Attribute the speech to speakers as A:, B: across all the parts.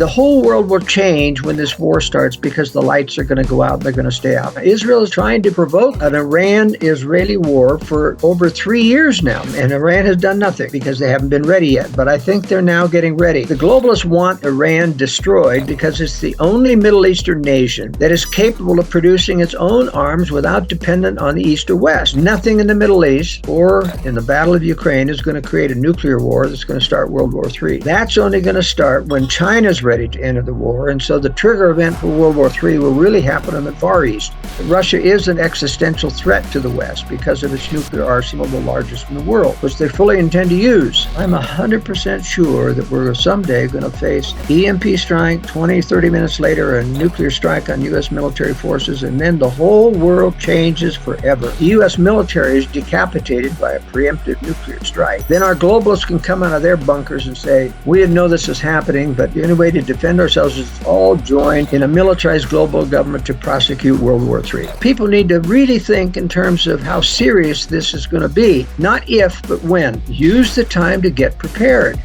A: The whole world will change when this war starts because the lights are going to go out and they're going to stay out. Israel is trying to provoke an Iran-Israeli war for over 3 years now, and Iran has done nothing because they haven't been ready yet. But I think they're now getting ready. The globalists want Iran destroyed because it's the only Middle Eastern nation that is capable of producing its own arms without dependent on the East or West. Nothing in the Middle East or in the Battle of Ukraine is going to create a nuclear war that's going to start World War III. That's only going to start when China's ready to enter the war, and so the trigger event for World War III will really happen in the Far East. Russia is an existential threat to the West because of its nuclear arsenal, the largest in the world, which they fully intend to use. I'm 100% sure that we're someday going to face EMP strike, 20, 30 minutes later, a nuclear strike on U.S. military forces, and then the whole world changes forever. The U.S. military is decapitated by a preemptive nuclear strike. Then our globalists can come out of their bunkers and say, we didn't know this was happening, but the only way to defend ourselves is to all join in a militarized global government to prosecute World War III. People need to really think in terms of how serious this is going to be. Not if, but when. Use the time to get prepared.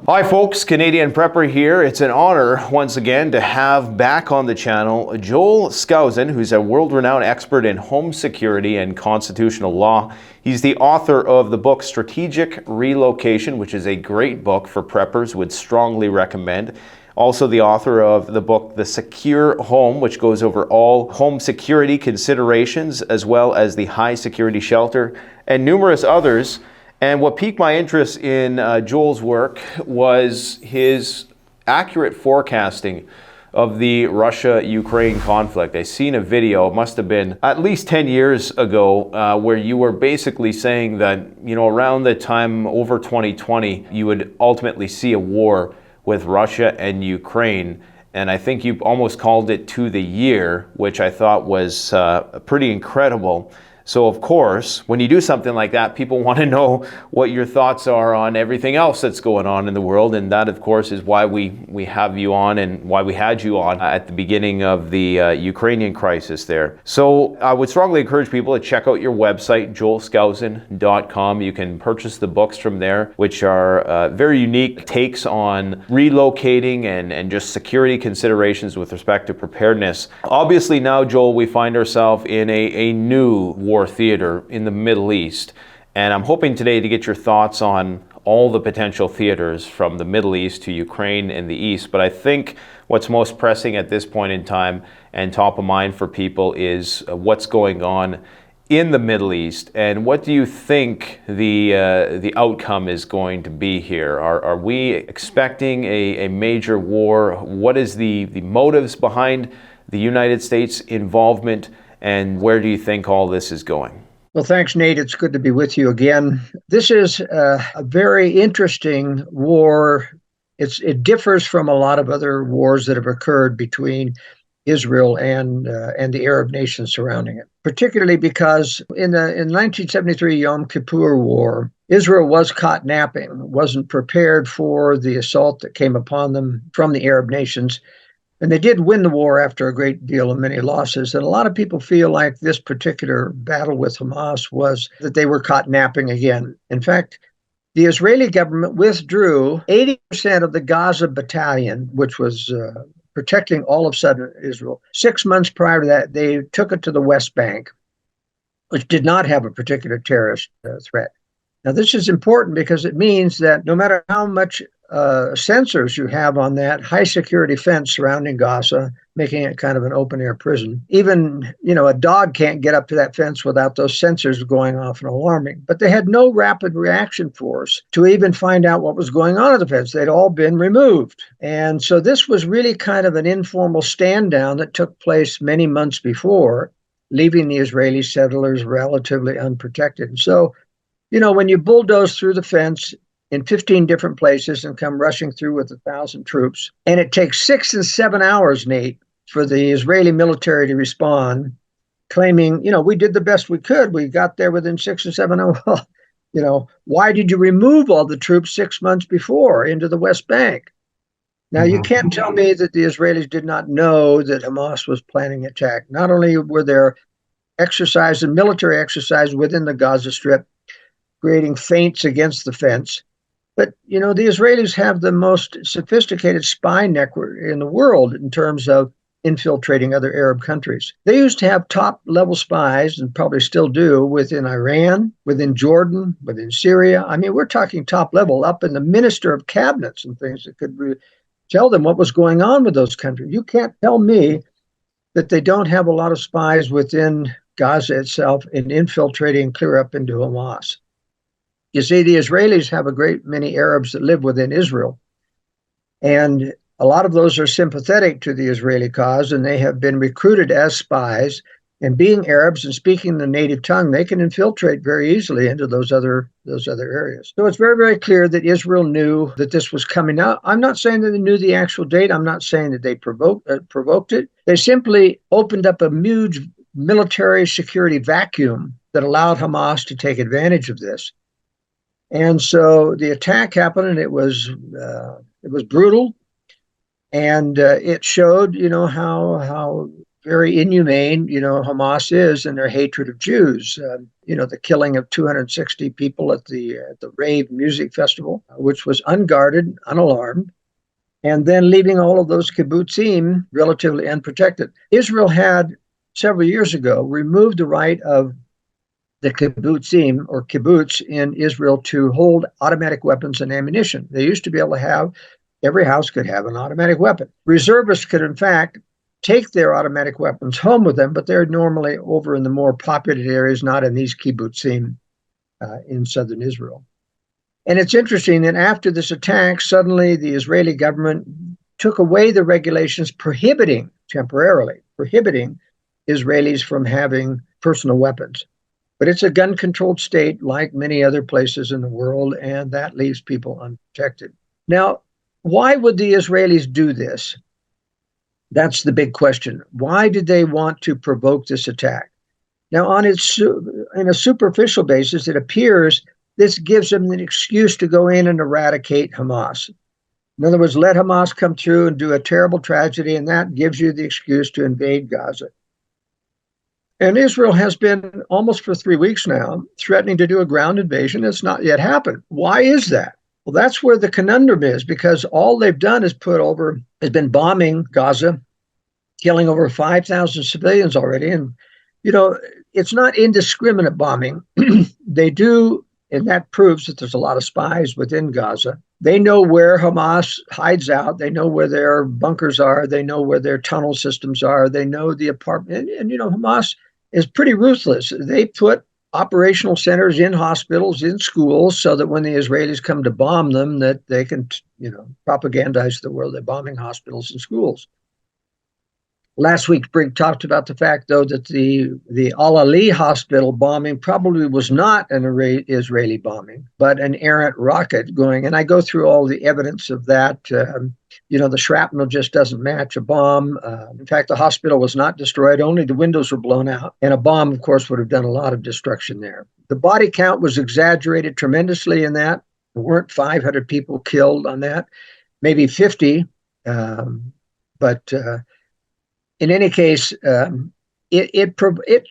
B: Hi folks, Canadian Prepper here. It's an honor once again to have back on the channel Joel Skousen, who's a world-renowned expert in home security and constitutional law. He's the author of the book Strategic Relocation, which is a great book for preppers, would strongly recommend. Also the author of the book The Secure Home, which goes over all home security considerations, as well as the high security shelter, and numerous others. And what piqued my interest in Joel's work was his accurate forecasting of the Russia-Ukraine conflict. I seen a video, it must have been at least 10 years ago, where you were basically saying that, around the time over 2020, you would ultimately see a war with Russia and Ukraine. And I think you almost called it to the year, which I thought was pretty incredible. So of course, when you do something like that, people want to know what your thoughts are on everything else that's going on in the world. And that, of course, is why we have you on and why we had you on at the beginning of the Ukrainian crisis there. So I would strongly encourage people to check out your website, joelskousen.com. You can purchase the books from there, which are very unique takes on relocating and just security considerations with respect to preparedness. Obviously now, Joel, we find ourselves in a new war theater in the Middle East. And I'm hoping today to get your thoughts on all the potential theaters from the Middle East to Ukraine and the East. But I think what's most pressing at this point in time and top of mind for people is what's going on in the Middle East. And what do you think the outcome is going to be here? Are we expecting a major war? What is the motives behind the United States involvement? And where do you think all this is going?
A: Well, thanks, Nate. It's good to be with you again. This is a very interesting war. It differs from a lot of other wars that have occurred between Israel and the Arab nations surrounding it, particularly because in 1973 Yom Kippur War, Israel was caught napping, wasn't prepared for the assault that came upon them from the Arab nations. And they did win the war after a great deal of many losses. And a lot of people feel like this particular battle with Hamas was that they were caught napping again. In fact, the Israeli government withdrew 80% of the Gaza battalion, which was protecting all of southern Israel. 6 months prior to that, they took it to the West Bank, which did not have a particular terrorist threat. Now, this is important because it means that no matter how much sensors you have on that high security fence surrounding Gaza, making it kind of an open air prison. Even, a dog can't get up to that fence without those sensors going off and alarming. But they had no rapid reaction force to even find out what was going on at the fence. They'd all been removed. And so this was really kind of an informal stand down that took place many months before, leaving the Israeli settlers relatively unprotected. And so, when you bulldoze through the fence in 15 different places and come rushing through with 1,000 troops. And it takes 6 and 7 hours, Nate, for the Israeli military to respond, claiming, we did the best we could. We got there within 6 and 7 hours. Well, why did you remove all the troops 6 months before into the West Bank? Now, you can't tell me that the Israelis did not know that Hamas was planning an attack. Not only were there exercise and military exercise within the Gaza Strip, creating feints against the fence. But, you know, the Israelis have the most sophisticated spy network in the world in terms of infiltrating other Arab countries. They used to have top level spies, and probably still do, within Iran, within Jordan, within Syria. I mean, we're talking top level, up in the minister of cabinets and things that could tell them what was going on with those countries. You can't tell me that they don't have a lot of spies within Gaza itself in infiltrating clear up into Hamas. You see, the Israelis have a great many Arabs that live within Israel, and a lot of those are sympathetic to the Israeli cause, and they have been recruited as spies. And being Arabs and speaking the native tongue, they can infiltrate very easily into those other areas. So it's very, very clear that Israel knew that this was coming out. I'm not saying that they knew the actual date. I'm not saying that they provoked it. They simply opened up a huge military security vacuum that allowed Hamas to take advantage of this. And so the attack happened, and it was brutal, and it showed, you know, how very inhumane, you know, Hamas is in their hatred of Jews. You know, the killing of 260 people at the rave music festival, which was unguarded, unalarmed, and then leaving all of those kibbutzim relatively unprotected. Israel had several years ago removed the right of the kibbutzim or kibbutz in Israel to hold automatic weapons and ammunition. They used to be able to have, every house could have an automatic weapon. Reservists could, in fact, take their automatic weapons home with them, but they're normally over in the more populated areas, not in these kibbutzim in southern Israel. And it's interesting that after this attack, suddenly the Israeli government took away the regulations temporarily prohibiting Israelis from having personal weapons. But it's a gun-controlled state like many other places in the world, and that leaves people unprotected. Now, why would the Israelis do this? That's the big question. Why did they want to provoke this attack? Now, in a superficial basis, it appears this gives them an excuse to go in and eradicate Hamas. In other words, let Hamas come through and do a terrible tragedy, and that gives you the excuse to invade Gaza. And Israel has been almost for 3 weeks now threatening to do a ground invasion. It's not yet happened. Why is that? Well, that's where the conundrum is, because all they've done has been bombing Gaza, killing over 5,000 civilians already. And, you know, it's not indiscriminate bombing. They do, and that proves that there's a lot of spies within Gaza. They know where Hamas hides out. They know where their bunkers are. They know where their tunnel systems are. They know the apartment. And you know, Hamas is pretty ruthless. They put operational centers in hospitals, in schools, so that when the Israelis come to bomb them, that they can, you know, propagandize the world they're bombing hospitals and schools. Last week, Brigg talked about the fact, though, that the Al-Ali hospital bombing probably was not an Israeli bombing, but an errant rocket going. And I go through all the evidence of that. You know, the shrapnel just doesn't match a bomb. In fact, the hospital was not destroyed. Only the windows were blown out. And a bomb, of course, would have done a lot of destruction there. The body count was exaggerated tremendously in that. There weren't 500 people killed on that, maybe 50. But in any case, it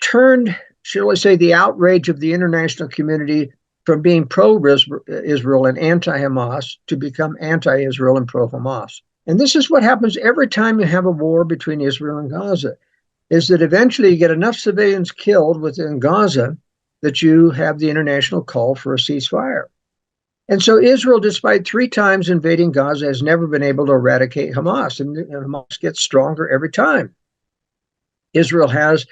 A: turned, shall we say, the outrage of the international community from being pro-Israel and anti-Hamas to become anti-Israel and pro-Hamas. And this is what happens every time you have a war between Israel and Gaza, is that eventually you get enough civilians killed within Gaza that you have the international call for a ceasefire. And so Israel, despite 3 times invading Gaza, has never been able to eradicate Hamas, and Hamas gets stronger every time. Israel has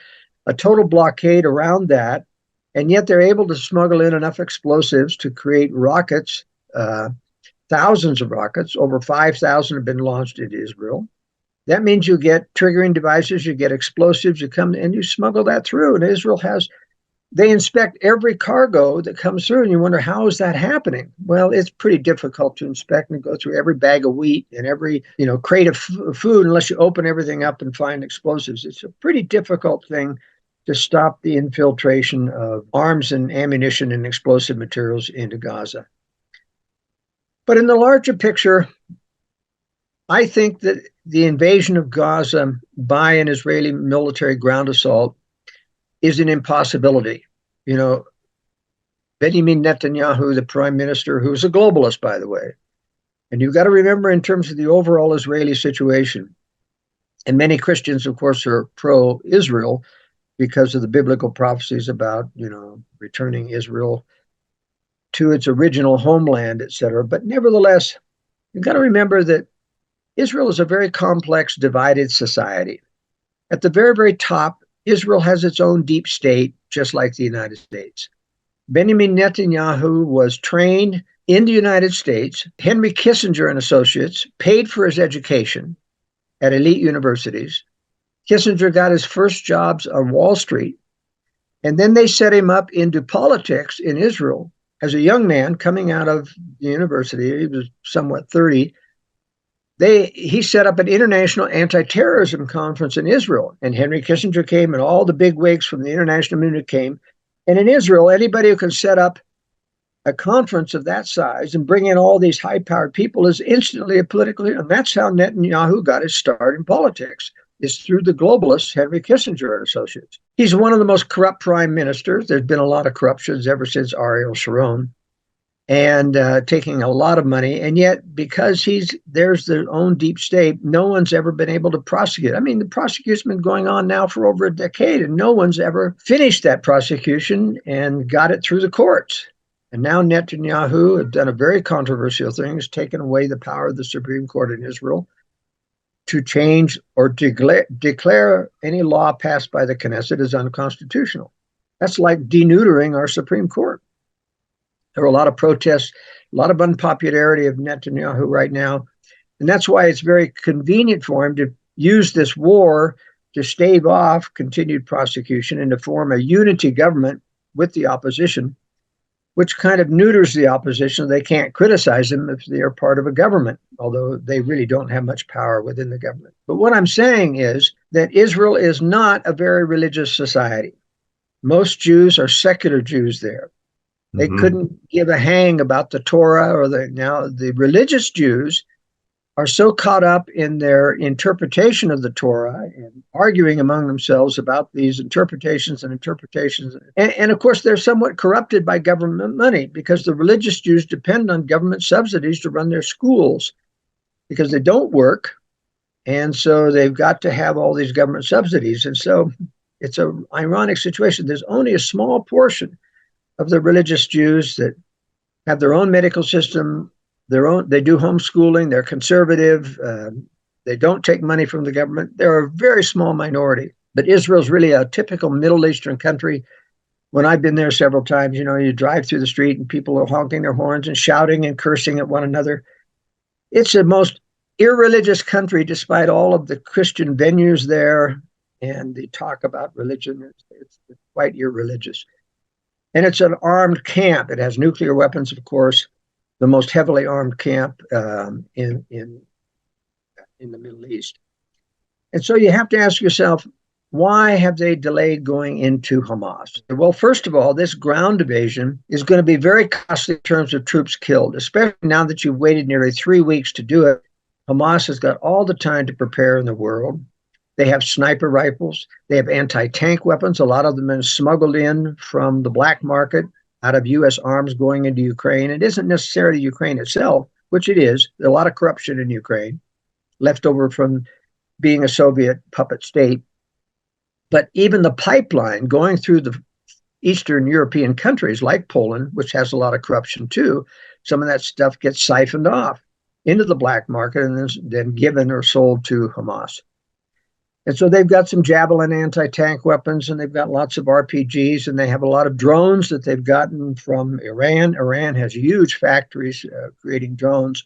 A: a total blockade around that, and yet they're able to smuggle in enough explosives to create rockets, thousands of rockets. Over 5,000 have been launched into Israel. That means you get triggering devices, you get explosives, you come and you smuggle that through. And Israel they inspect every cargo that comes through, and you wonder, how is that happening? Well, it's pretty difficult to inspect and go through every bag of wheat and every, you know, crate of food unless you open everything up and find explosives. It's a pretty difficult thing to stop the infiltration of arms and ammunition and explosive materials into Gaza. But in the larger picture, I think that the invasion of Gaza by an Israeli military ground assault is an impossibility. You know, Benjamin Netanyahu, the prime minister, who's a globalist, by the way. And you've got to remember, in terms of the overall Israeli situation, and many Christians, of course, are pro-Israel because of the biblical prophecies about, returning Israel to its original homeland, etc. But nevertheless, you've got to remember that Israel is a very complex, divided society. At the very, very top, Israel has its own deep state, just like the United States. Benjamin Netanyahu was trained in the United States. Henry Kissinger and Associates paid for his education at elite universities. Kissinger got his first jobs on Wall Street, and then they set him up into politics in Israel as a young man coming out of the university. He was somewhat 30. He set up an international anti-terrorism conference in Israel, and Henry Kissinger came, and all the big wigs from the international community came. And in Israel, anybody who can set up a conference of that size and bring in all these high-powered people is instantly a political leader. And that's how Netanyahu got his start in politics, is through the globalists, Henry Kissinger and Associates. He's one of the most corrupt prime ministers. There's been a lot of corruptions ever since Ariel Sharon, and taking a lot of money. And yet, because there's their own deep state, no one's ever been able to prosecute. I mean, the prosecution's been going on now for over a decade, and no one's ever finished that prosecution and got it through the courts. And now Netanyahu has done a very controversial thing, has taken away the power of the Supreme Court in Israel to change or declare any law passed by the Knesset as unconstitutional. That's like deneutering our Supreme Court. There are a lot of protests, a lot of unpopularity of Netanyahu right now. And that's why it's very convenient for him to use this war to stave off continued prosecution and to form a unity government with the opposition, which kind of neuters the opposition. They can't criticize them if they are part of a government, although they really don't have much power within the government. But what I'm saying is that Israel is not a very religious society. Most Jews are secular Jews there. They couldn't give a hang about the Torah now the religious Jews are so caught up in their interpretation of the Torah and arguing among themselves about these interpretations. And of course, they're somewhat corrupted by government money, because the religious Jews depend on government subsidies to run their schools because they don't work. And so they've got to have all these government subsidies. And so it's an ironic situation. There's only a small portion of the religious Jews that have their own medical system, they do homeschooling, they're conservative, they don't take money from the government. They're a very small minority. But Israel's really a typical Middle Eastern country. When I've been there several times, you drive through the street and people are honking their horns and shouting and cursing at one another. It's the most irreligious country, despite all of the Christian venues there and the talk about religion. It's quite irreligious. And it's an armed camp. It has nuclear weapons, of course, the most heavily armed camp in the Middle East. And so you have to ask yourself, why have they delayed going into Hamas? Well, first of all, this ground invasion is going to be very costly in terms of troops killed, especially now that you've waited nearly 3 weeks to do it. Hamas has got all the time to prepare in the world. They have sniper rifles. They have anti-tank weapons. A lot of them are smuggled in from the black market out of U.S. arms going into Ukraine. It isn't necessarily Ukraine itself, which it is. There's a lot of corruption in Ukraine, left over from being a Soviet puppet state. But even the pipeline going through the Eastern European countries like Poland, which has a lot of corruption too, some of that stuff gets siphoned off into the black market and then given or sold to Hamas. And so they've got some Javelin anti-tank weapons, and they've got lots of RPGs, and they have a lot of drones that they've gotten from Iran. Iran has huge factories creating drones.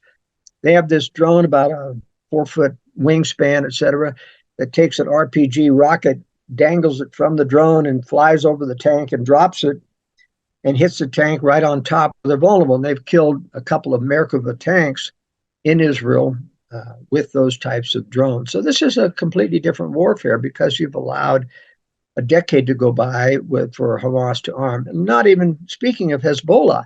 A: They have this drone about a 4-foot wingspan, etc., that takes an RPG rocket, dangles it from the drone, and flies over the tank and drops it and hits the tank right on top. They're vulnerable, and they've killed a couple of Merkava tanks in Israel with those types of drones. So this is a completely different warfare, because you've allowed a decade to go by for Hamas to arm. And not even speaking of Hezbollah.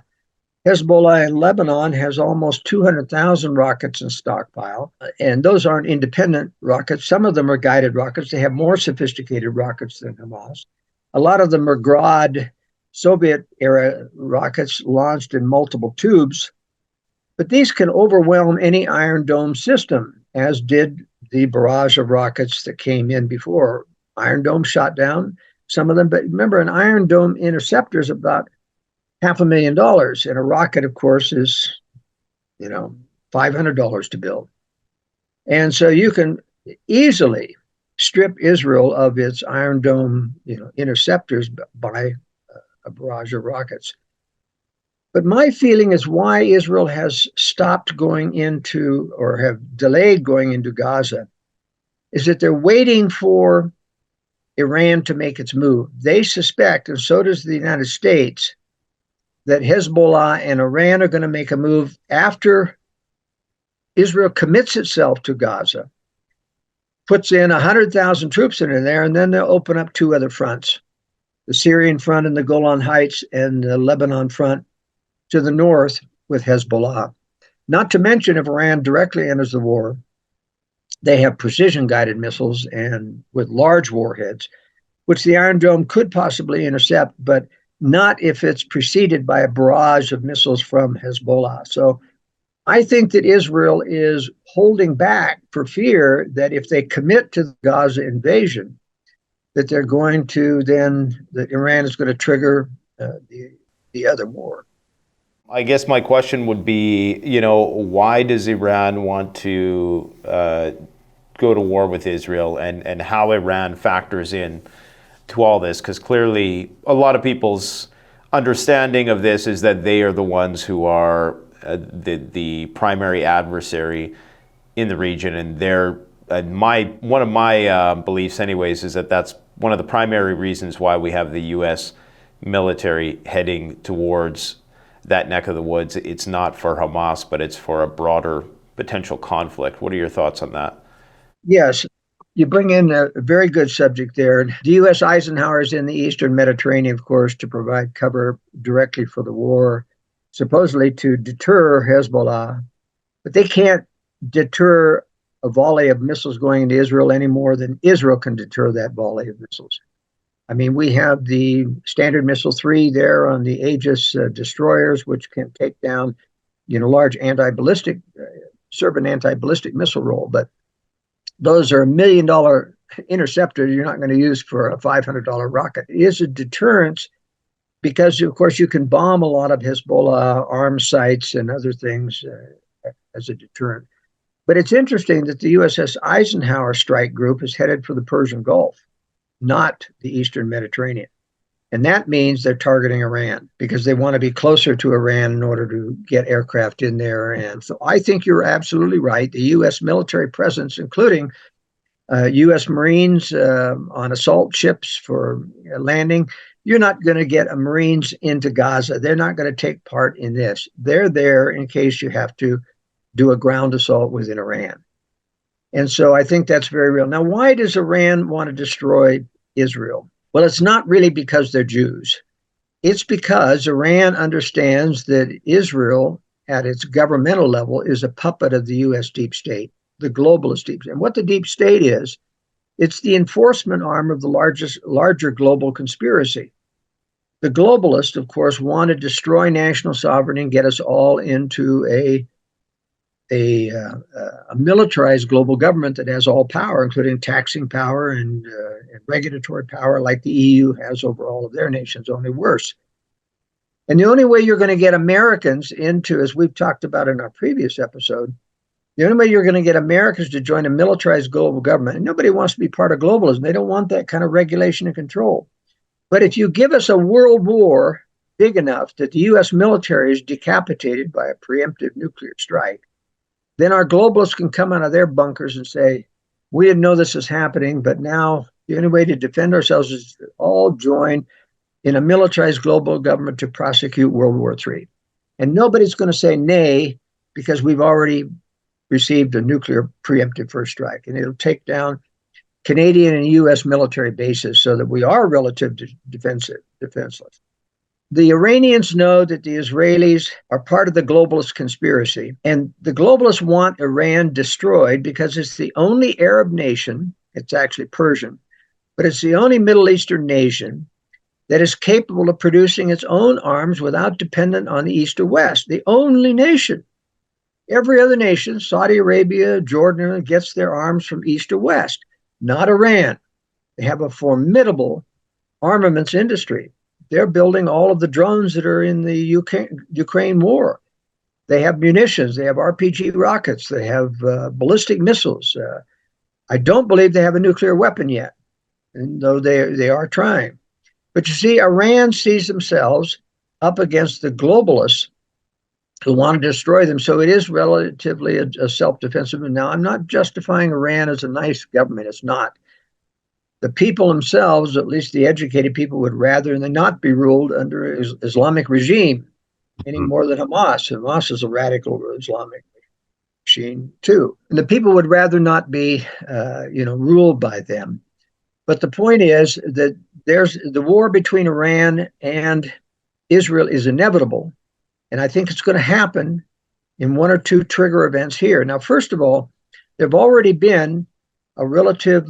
A: Hezbollah in Lebanon has almost 200,000 rockets in stockpile, and those aren't independent rockets. Some of them are guided rockets. They have more sophisticated rockets than Hamas. A lot of them are Grad Soviet-era rockets launched in multiple tubes, but these can overwhelm any Iron Dome system, as did the barrage of rockets that came in before. Iron Dome shot down some of them, but remember, an Iron Dome interceptor is about $500,000, and a rocket, of course, is, $500 to build. And so you can easily strip Israel of its Iron Dome, interceptors by a barrage of rockets. But my feeling is why Israel has stopped going into or have delayed going into Gaza is that they're waiting for Iran to make its move. They suspect, and so does the United States, that Hezbollah and Iran are going to make a move after Israel commits itself to Gaza, puts in 100,000 troops in there, and then they'll open up two other fronts, the Syrian front in the Golan Heights and the Lebanon front to the north with Hezbollah. Not to mention, if Iran directly enters the war, they have precision-guided missiles and with large warheads, which the Iron Dome could possibly intercept, but not if it's preceded by a barrage of missiles from Hezbollah. So I think that Israel is holding back for fear that if they commit to the Gaza invasion, that they're going to then, that Iran is going to trigger the other war.
B: I guess my question would be, why does Iran want to go to war with Israel, and how Iran factors in to all this? Because clearly a lot of people's understanding of this is that they are the ones who are the primary adversary in the region, and they're one of my beliefs anyways is that that's one of the primary reasons why we have the U.S. military heading towards that neck of the woods. It's not for Hamas, but it's for a broader potential conflict. What are your thoughts on that?
A: Yes, you bring in a very good subject there. The U.S. Eisenhower is in the Eastern Mediterranean, of course, to provide cover directly for the war, supposedly to deter Hezbollah. But they can't deter a volley of missiles going into Israel any more than Israel can deter that volley of missiles. I mean, we have the Standard Missile 3 there on the Aegis destroyers, which can take down, large anti-ballistic, serve an anti-ballistic missile role. But those are $1 million interceptors you're not going to use for a $500 rocket. It is a deterrence because, of course, you can bomb a lot of Hezbollah arms sites and other things as a deterrent. But it's interesting that the USS Eisenhower strike group is headed for the Persian Gulf, not the Eastern Mediterranean. And that means they're targeting Iran because they want to be closer to Iran in order to get aircraft in there. And so I think you're absolutely right. The U.S. military presence, including U.S. Marines on assault ships for landing, you're not going to get a Marines into Gaza. They're not going to take part in this. They're there in case you have to do a ground assault within Iran. And so I think that's very real. Now, why does Iran want to destroy Israel? Well, it's not really because they're Jews. It's because Iran understands that Israel, at its governmental level, is a puppet of the U.S. deep state, the globalist deep state. And what the deep state is, it's the enforcement arm of the larger global conspiracy. The globalists, of course, want to destroy national sovereignty and get us all into a militarized global government that has all power, including taxing power and regulatory power, like the EU has over all of their nations, only worse. And the only way you're going to get Americans into, as we've talked about in our previous episode, the only way you're going to get Americans to join a militarized global government, and nobody wants to be part of globalism. They don't want that kind of regulation and control. But if you give us a world war big enough that the U.S. military is decapitated by a preemptive nuclear strike, then our globalists can come out of their bunkers and say, we didn't know this was happening, but now the only way to defend ourselves is to all join in a militarized global government to prosecute World War III. And nobody's going to say nay because we've already received a nuclear preemptive first strike. And it'll take down Canadian and U.S. military bases so that we are relatively defenseless. The Iranians know that the Israelis are part of the globalist conspiracy, and the globalists want Iran destroyed because it's the only Arab nation, it's actually Persian, but it's the only Middle Eastern nation that is capable of producing its own arms without dependent on the East or West. The only nation. Every other nation, Saudi Arabia, Jordan, gets their arms from East or West, not Iran. They have a formidable armaments industry. They're building all of the drones that are in the Ukraine war. They have munitions. They have RPG rockets. They have ballistic missiles. I don't believe they have a nuclear weapon yet, though they are trying. But you see, Iran sees themselves up against the globalists who want to destroy them. So it is relatively a self-defensive. Now, I'm not justifying Iran as a nice government. It's not. The people themselves, at least the educated people, would rather they not be ruled under Islamic regime any more than Hamas. Hamas is a radical Islamic machine too. And the people would rather not be, ruled by them. But the point is that there's the war between Iran and Israel is inevitable. And I think it's going to happen in one or two trigger events here. Now, first of all, there have already been a relative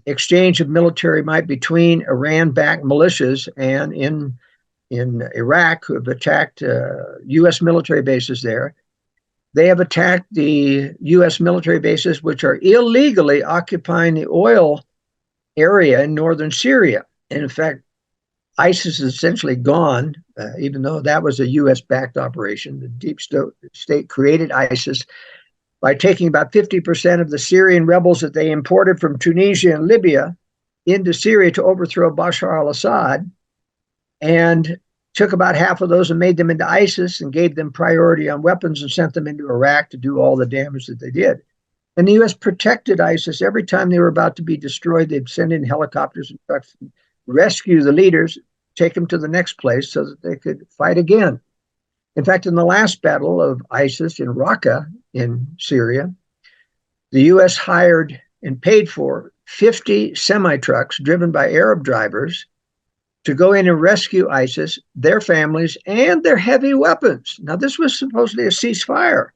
A: exchange of military might between Iran-backed militias and in Iraq, who have attacked U.S. military bases there. They have attacked the U.S. military bases, which are illegally occupying the oil area in northern Syria. And in fact, ISIS is essentially gone, even though that was a U.S.-backed operation. The deep state created ISIS by taking about 50% of the Syrian rebels that they imported from Tunisia and Libya into Syria to overthrow Bashar al-Assad, and took about half of those and made them into ISIS and gave them priority on weapons and sent them into Iraq to do all the damage that they did. And the U.S. protected ISIS. Every time they were about to be destroyed, they'd send in helicopters and trucks, and rescue the leaders, take them to the next place so that they could fight again. In fact, in the last battle of ISIS in Raqqa in Syria, the U.S. hired and paid for 50 semi-trucks driven by Arab drivers to go in and rescue ISIS, their families, and their heavy weapons. Now, this was supposedly a ceasefire,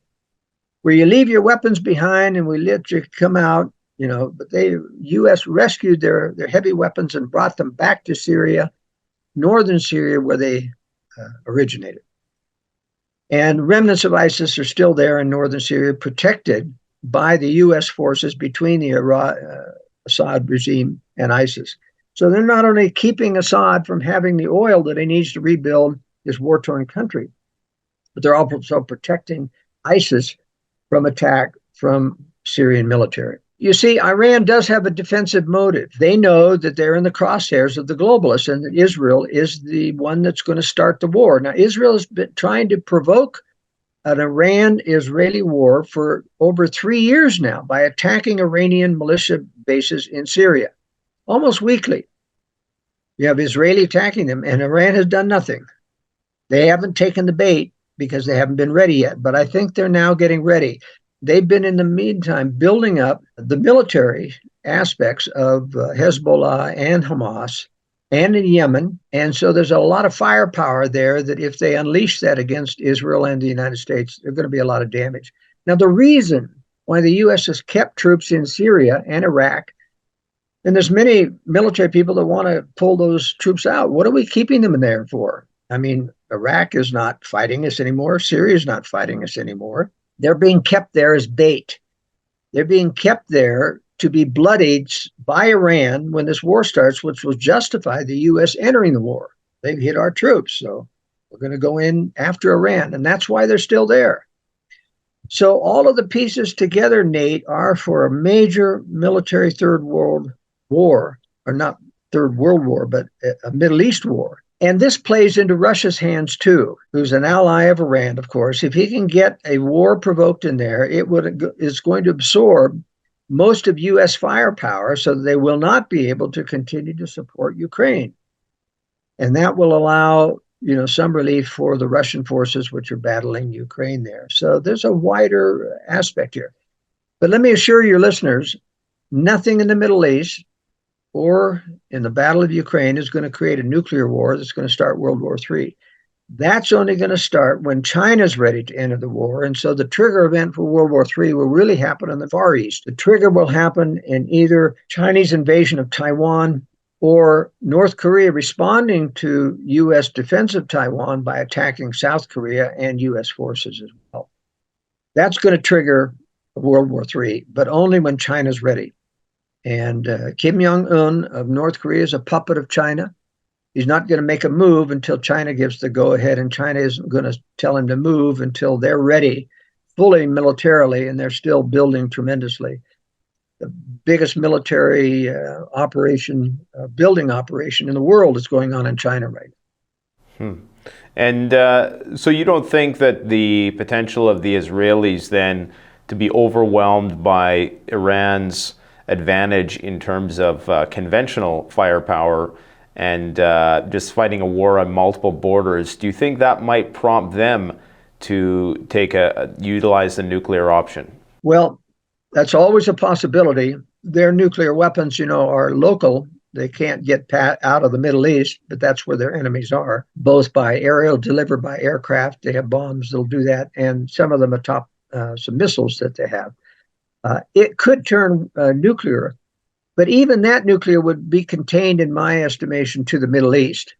A: where you leave your weapons behind and we let you come out, but U.S. rescued their heavy weapons and brought them back to Syria, northern Syria, where they originated. And remnants of ISIS are still there in northern Syria, protected by the U.S. forces between the Assad regime and ISIS. So they're not only keeping Assad from having the oil that he needs to rebuild his war-torn country, but they're also protecting ISIS from attack from Syrian military. You see, Iran does have a defensive motive. They know that they're in the crosshairs of the globalists and that Israel is the one that's going to start the war. Now, Israel has been trying to provoke an Iran-Israeli war for over 3 years now by attacking Iranian militia bases in Syria, almost weekly. You have Israeli attacking them, and Iran has done nothing. They haven't taken the bait because they haven't been ready yet, but I think they're now getting ready. They've been, in the meantime, building up the military aspects of Hezbollah and Hamas and in Yemen. And so there's a lot of firepower there that if they unleash that against Israel and the United States, there's going to be a lot of damage. Now, the reason why the U.S. has kept troops in Syria and Iraq, and there's many military people that want to pull those troops out. What are we keeping them in there for? I mean, Iraq is not fighting us anymore. Syria is not fighting us anymore. They're being kept there as bait. They're being kept there to be bloodied by Iran when this war starts, which will justify the U.S. entering the war. They've hit our troops, so we're going to go in after Iran, and that's why they're still there. So all of the pieces together, Nate, are for a major military third world war, or not third world war, but a Middle East war. And this plays into Russia's hands, too, who's an ally of Iran, of course. If he can get a war provoked in there, it's going to absorb most of U.S. firepower so that they will not be able to continue to support Ukraine. And that will allow, some relief for the Russian forces which are battling Ukraine there. So there's a wider aspect here. But let me assure your listeners, nothing in the Middle East or in the Battle of Ukraine is going to create a nuclear war that's going to start World War III. That's only going to start when China's ready to enter the war. And so the trigger event for World War III will really happen in the Far East. The trigger will happen in either Chinese invasion of Taiwan or North Korea responding to U.S. defense of Taiwan by attacking South Korea and U.S. forces as well. That's going to trigger World War III, but only when China's ready. And Kim Jong-un of North Korea is a puppet of China. He's not going to make a move until China gives the go-ahead, and China isn't going to tell him to move until they're ready fully militarily, and they're still building tremendously. The biggest military building operation in the world is going on in China right now.
B: And so you don't think that the potential of the Israelis then to be overwhelmed by Iran's advantage in terms of conventional firepower and just fighting a war on multiple borders, do you think that might prompt them to utilize the nuclear option?
A: Well, that's always a possibility. Their nuclear weapons, are local. They can't get out of the Middle East, but that's where their enemies are, both by aerial, delivered by aircraft. They have bombs that'll do that, and some of them atop some missiles that they have. It could turn nuclear, but even that nuclear would be contained, in my estimation, to the Middle East.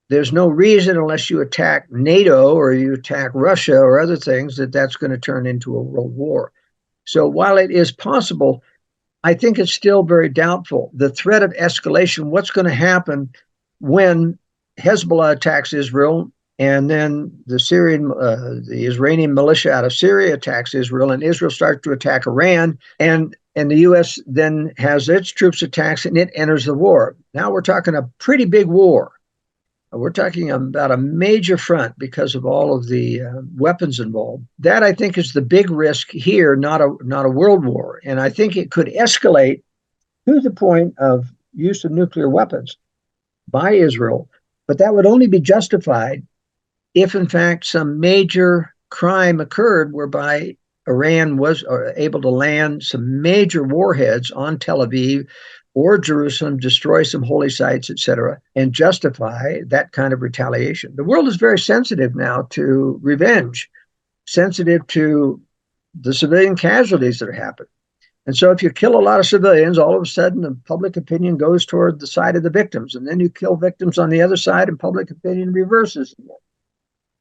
A: There's no reason, unless you attack NATO or you attack Russia or other things, that's going to turn into a world war. So while it is possible, I think it's still very doubtful. The threat of escalation, what's going to happen when Hezbollah attacks Israel, and then the Iranian militia out of Syria attacks Israel, and Israel starts to attack Iran, and the U.S. then has its troops attacks, and it enters the war. Now we're talking a pretty big war. We're talking about a major front because of all of the weapons involved. That, I think, is the big risk here, not a world war. And I think it could escalate to the point of use of nuclear weapons by Israel. But that would only be justified if, in fact, some major crime occurred whereby Iran was able to land some major warheads on Tel Aviv or Jerusalem, destroy some holy sites, etc., and justify that kind of retaliation. The world is very sensitive now to revenge, sensitive to the civilian casualties that are happening. And so if you kill a lot of civilians, all of a sudden the public opinion goes toward the side of the victims, and then you kill victims on the other side, and public opinion reverses.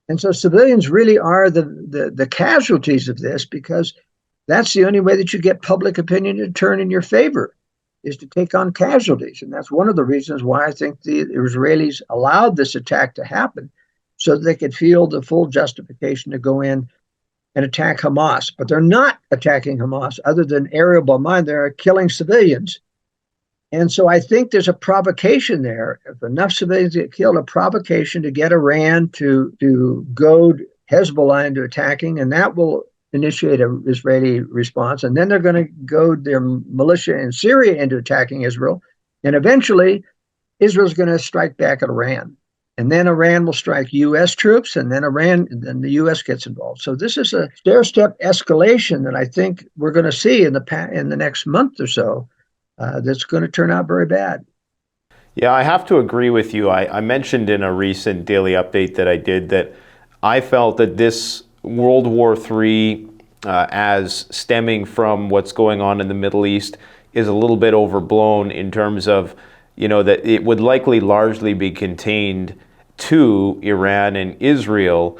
A: And so civilians really are the casualties of this, because that's the only way that you get public opinion to turn in your favor, is to take on casualties. And that's one of the reasons why I think the Israelis allowed this attack to happen, so that they could feel the full justification to go in and attack Hamas. But they're not attacking Hamas other than aerial bombardment. They're killing civilians. And so I think there's a provocation there. If enough civilians get killed, a provocation to get Iran to goad Hezbollah into attacking, and that will initiate an Israeli response. And then they're going to goad their militia in Syria into attacking Israel. And eventually, Israel's going to strike back at Iran. And then Iran will strike U.S. troops, and then the U.S. gets involved. So this is a stair-step escalation that I think we're going to see in the next month or so. That's going to turn out very bad.
B: Yeah, I have to agree with you. I mentioned in a recent daily update that I did that I felt that this World War III, as stemming from what's going on in the Middle East, is a little bit overblown in terms of, that it would likely largely be contained to Iran and Israel.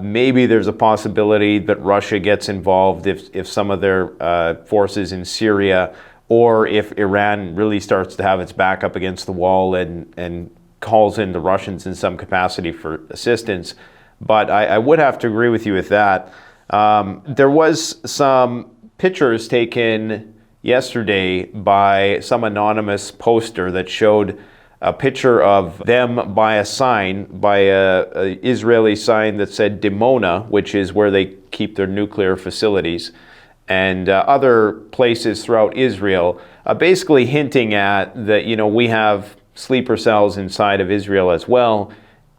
B: Maybe there's a possibility that Russia gets involved if some of their forces in Syria, or if Iran really starts to have its back up against the wall and calls in the Russians in some capacity for assistance. But I would have to agree with you with that. There was some pictures taken yesterday by some anonymous poster that showed a picture of them by a sign, by a Israeli sign that said Dimona, which is where they keep their nuclear facilities, and other places throughout Israel, basically hinting at that, we have sleeper cells inside of Israel as well,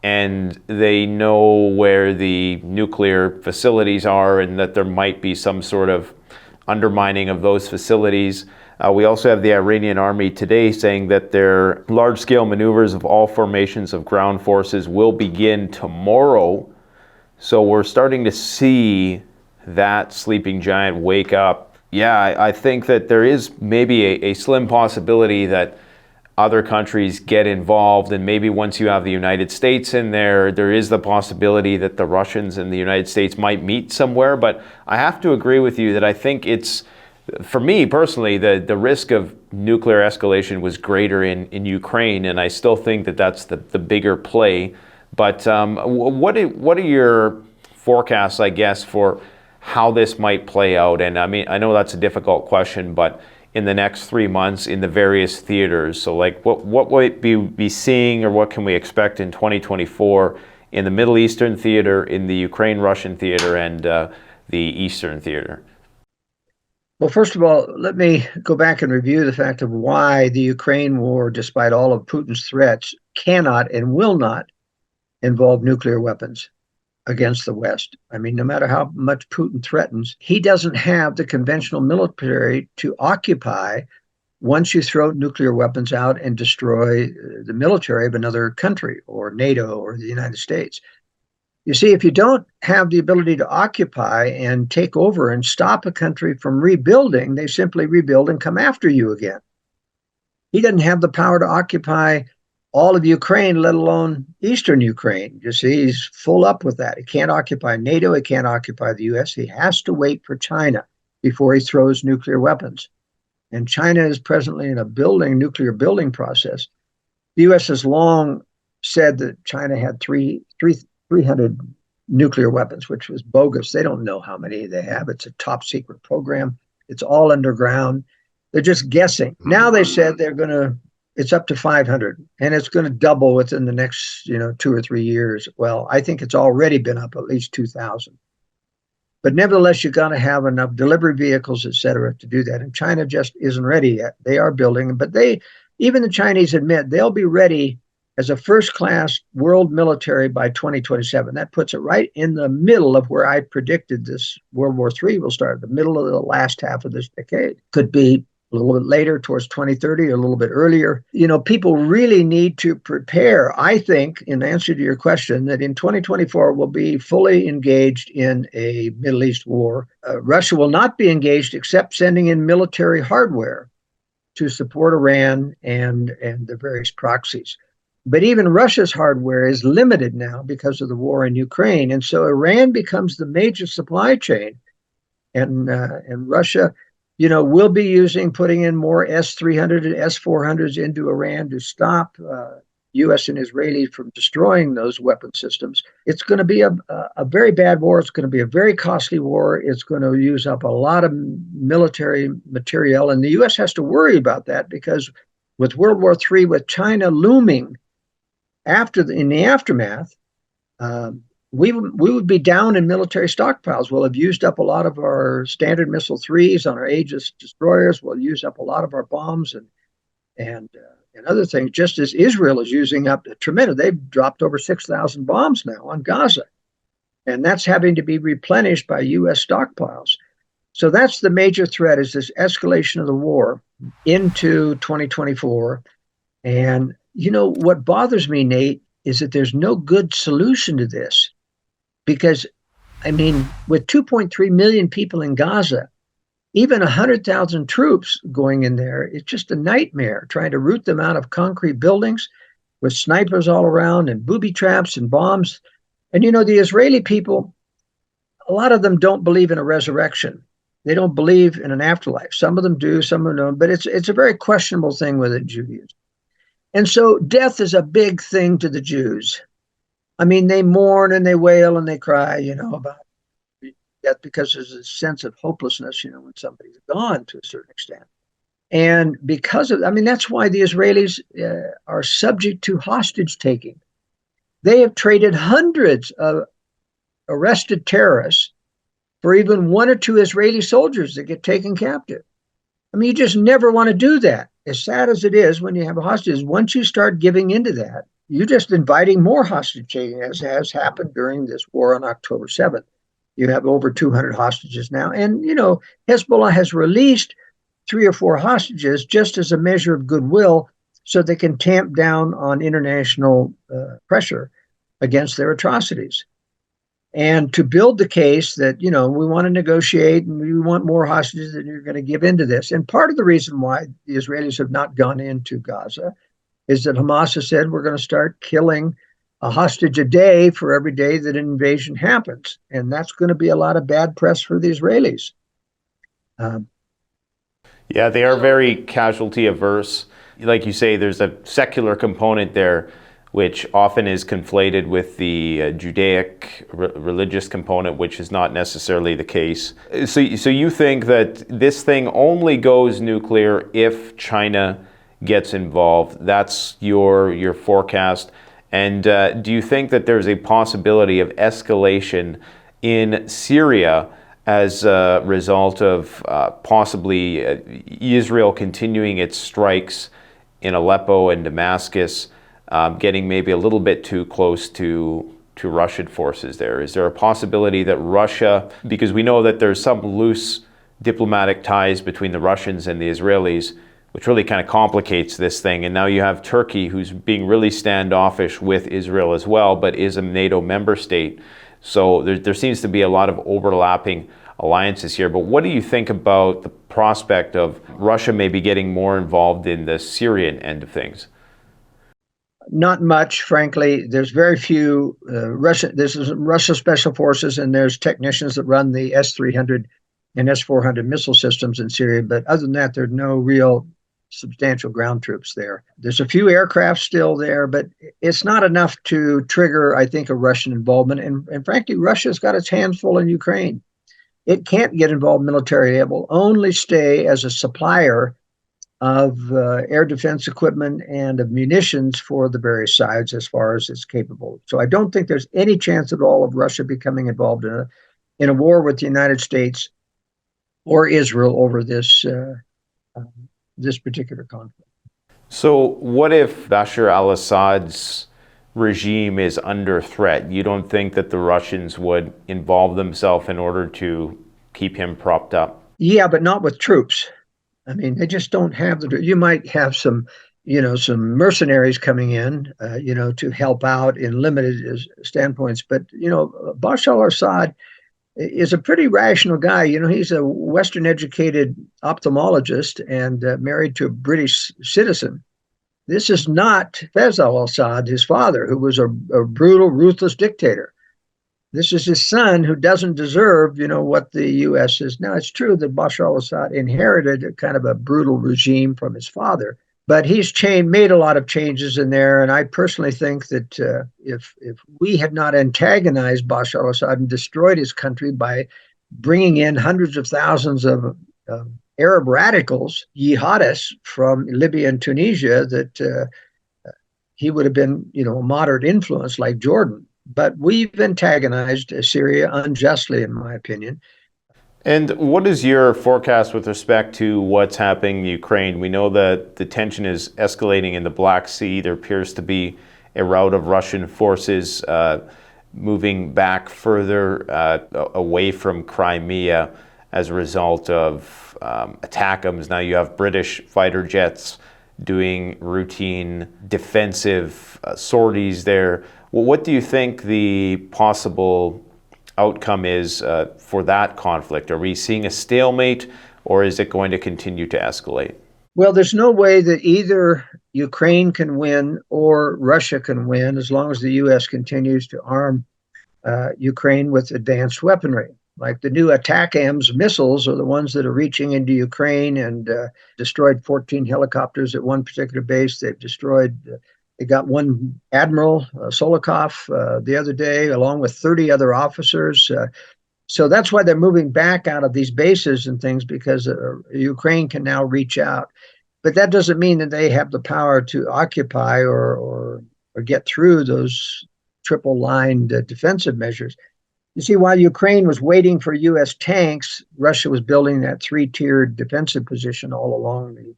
B: and they know where the nuclear facilities are, and that there might be some sort of undermining of those facilities. We also have the Iranian army today saying that their large-scale maneuvers of all formations of ground forces will begin tomorrow. So we're starting to see that sleeping giant wake up. Yeah, I think that there is maybe a slim possibility that other countries get involved, and maybe once you have the United States in there, there is the possibility that the Russians and the United States might meet somewhere. But I have to agree with you that I think it's, for me personally, the risk of nuclear escalation was greater in Ukraine, and I still think that that's the bigger play. But what are your forecasts, I guess, for how this might play out? And I mean, I know that's a difficult question, but in the next 3 months in the various theaters. So like what might be seeing, or what can we expect in 2024 in the Middle Eastern theater, in the Ukraine-Russian theater, and the Eastern theater?
A: Well, first of all, let me go back and review the fact of why the Ukraine war, despite all of Putin's threats, cannot and will not involve nuclear weapons against the West. I mean, no matter how much Putin threatens, he doesn't have the conventional military to occupy once you throw nuclear weapons out and destroy the military of another country or NATO or the United States. You see, if you don't have the ability to occupy and take over and stop a country from rebuilding, they simply rebuild and come after you again. He doesn't have the power to occupy all of Ukraine, let alone Eastern Ukraine. You see, he's full up with that. He can't occupy NATO. He can't occupy the U.S. He has to wait for China before he throws nuclear weapons. And China is presently in a nuclear building process. The U.S. has long said that China had 300 nuclear weapons, which was bogus. They don't know how many they have. It's a top secret program. It's all underground. They're just guessing. Now they said it's up to 500, and it's going to double within the next, 2 or 3 years. Well, I think it's already been up at least 2,000. But nevertheless, you're going to have enough delivery vehicles, et cetera, to do that. And China just isn't ready yet. They are building, but even the Chinese admit they'll be ready as a first-class world military by 2027. That puts it right in the middle of where I predicted this World War III will start, the middle of the last half of this decade. Could be a little bit later, towards 2030, or a little bit earlier. People really need to prepare. I think, in answer to your question, that in 2024 we'll be fully engaged in a Middle East war. Russia will not be engaged except sending in military hardware to support Iran and the various proxies. But even Russia's hardware is limited now because of the war in Ukraine. And so Iran becomes the major supply chain. And Russia we'll be putting in more S-300 and S-400s into Iran to stop U.S. and Israelis from destroying those weapon systems. It's going to be a very bad war. It's going to be a very costly war. It's going to use up a lot of military material. And the U.S. has to worry about that because with World War III, with China looming in the aftermath, we would be down in military stockpiles. We'll have used up a lot of our Standard Missile 3s on our Aegis destroyers. We'll use up a lot of our bombs and other things, just as Israel is using up a tremendous. They've dropped over 6,000 bombs now on Gaza, and that's having to be replenished by U.S. stockpiles. So that's the major threat, is this escalation of the war into 2024. And what bothers me, Nate, is that there's no good solution to this. Because, with 2.3 million people in Gaza, even 100,000 troops going in there, it's just a nightmare trying to root them out of concrete buildings with snipers all around and booby traps and bombs. And, the Israeli people, a lot of them don't believe in a resurrection. They don't believe in an afterlife. Some of them do, some of them don't. But it's a very questionable thing within Judaism. And so death is a big thing to the Jews. They mourn and they wail and they cry, about death because there's a sense of hopelessness, when somebody's gone to a certain extent. And because of, that's why the Israelis are subject to hostage taking. They have traded hundreds of arrested terrorists for even 1 or 2 Israeli soldiers that get taken captive. You just never want to do that. As sad as it is when you have hostages, once you start giving into that, you're just inviting more hostage taking, as has happened during this war on October 7th. You have over 200 hostages now. And, Hezbollah has released 3 or 4 hostages just as a measure of goodwill so they can tamp down on international pressure against their atrocities. And to build the case that, we want to negotiate and we want more hostages and you're going to give into this. And part of the reason why the Israelis have not gone into Gaza is that Hamas has said we're going to start killing a hostage a day for every day that an invasion happens. And that's going to be a lot of bad press for the Israelis.
B: Yeah, they are very casualty averse. Like you say, there's a secular component there, which often is conflated with the Judaic religious component, which is not necessarily the case. So you think that this thing only goes nuclear if China gets involved? That's your forecast. And do you think that there's a possibility of escalation in Syria as a result of possibly Israel continuing its strikes in Aleppo and Damascus, getting maybe a little bit too close to Russian forces there? Is there a possibility that Russia, because we know that there's some loose diplomatic ties between the Russians and the Israelis, which really kind of complicates this thing, and now you have Turkey, who's being really standoffish with Israel as well, but is a NATO member state. So there seems to be a lot of overlapping alliances here. But what do you think about the prospect of Russia maybe getting more involved in the Syrian end of things?
A: Not much, frankly. There's very few This is Russia Special Forces, and there's technicians that run the S-300 and S-400 missile systems in Syria. But other than that, there's no real substantial ground troops there. There's a few aircraft still there, but it's not enough to trigger, I think, a Russian involvement. And frankly, Russia's got its hands full in Ukraine. It can't get involved militarily. It will only stay as a supplier of air defense equipment and of munitions for the various sides as far as it's capable. So I don't think there's any chance at all of Russia becoming involved in a war with the United States or Israel over this particular conflict.
B: So what if Bashar al-Assad's regime is under threat? You don't think that the Russians would involve themselves in order to keep him propped up?
A: Yeah, but not with troops. I mean, they just don't have you might have some mercenaries coming in, to help out in limited standpoints. But, Bashar al-Assad is a pretty rational guy. He's a Western educated ophthalmologist and married to a British citizen. This is not Faisal al-Assad, his father, who was a brutal, ruthless dictator. This is his son who doesn't deserve, what the U.S. is. Now, it's true that Bashar al-Assad inherited a kind of a brutal regime from his father, but he's made a lot of changes in there. And I personally think that if we had not antagonized Bashar al-Assad and destroyed his country by bringing in hundreds of thousands of Arab radicals, jihadists from Libya and Tunisia, that he would have been, a moderate influence like Jordan. But we've antagonized Syria unjustly, in my opinion.
B: And what is your forecast with respect to what's happening in Ukraine? We know that the tension is escalating in the Black Sea. There appears to be a rout of Russian forces moving back further away from Crimea as a result of ATACMS. Now you have British fighter jets doing routine defensive sorties there. Well, what do you think the possible outcome is for that conflict? Are we seeing a stalemate, or is it going to continue to escalate?
A: Well, there's no way that either Ukraine can win or Russia can win as long as the U.S. continues to arm Ukraine with advanced weaponry. Like the new ATACMS missiles are the ones that are reaching into Ukraine and destroyed 14 helicopters at one particular base. They got one Admiral Solikov the other day, along with 30 other officers. So that's why they're moving back out of these bases and things, because Ukraine can now reach out. But that doesn't mean that they have the power to occupy or get through those triple-lined defensive measures. You see, while Ukraine was waiting for U.S. tanks, Russia was building that three-tiered defensive position all along the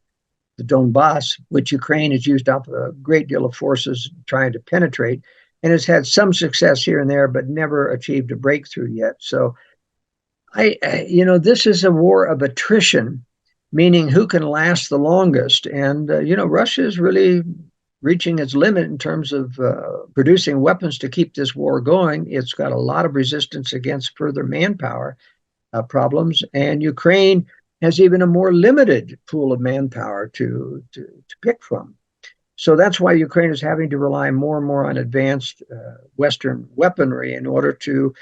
A: Donbass, which Ukraine has used up a great deal of forces trying to penetrate, and has had some success here and there, but never achieved a breakthrough yet. So, this is a war of attrition, meaning who can last the longest. And, Russia is really reaching its limit in terms of producing weapons to keep this war going. It's got a lot of resistance against further manpower problems, and Ukraine has even a more limited pool of manpower to pick from. So that's why Ukraine is having to rely more and more on advanced Western weaponry in order to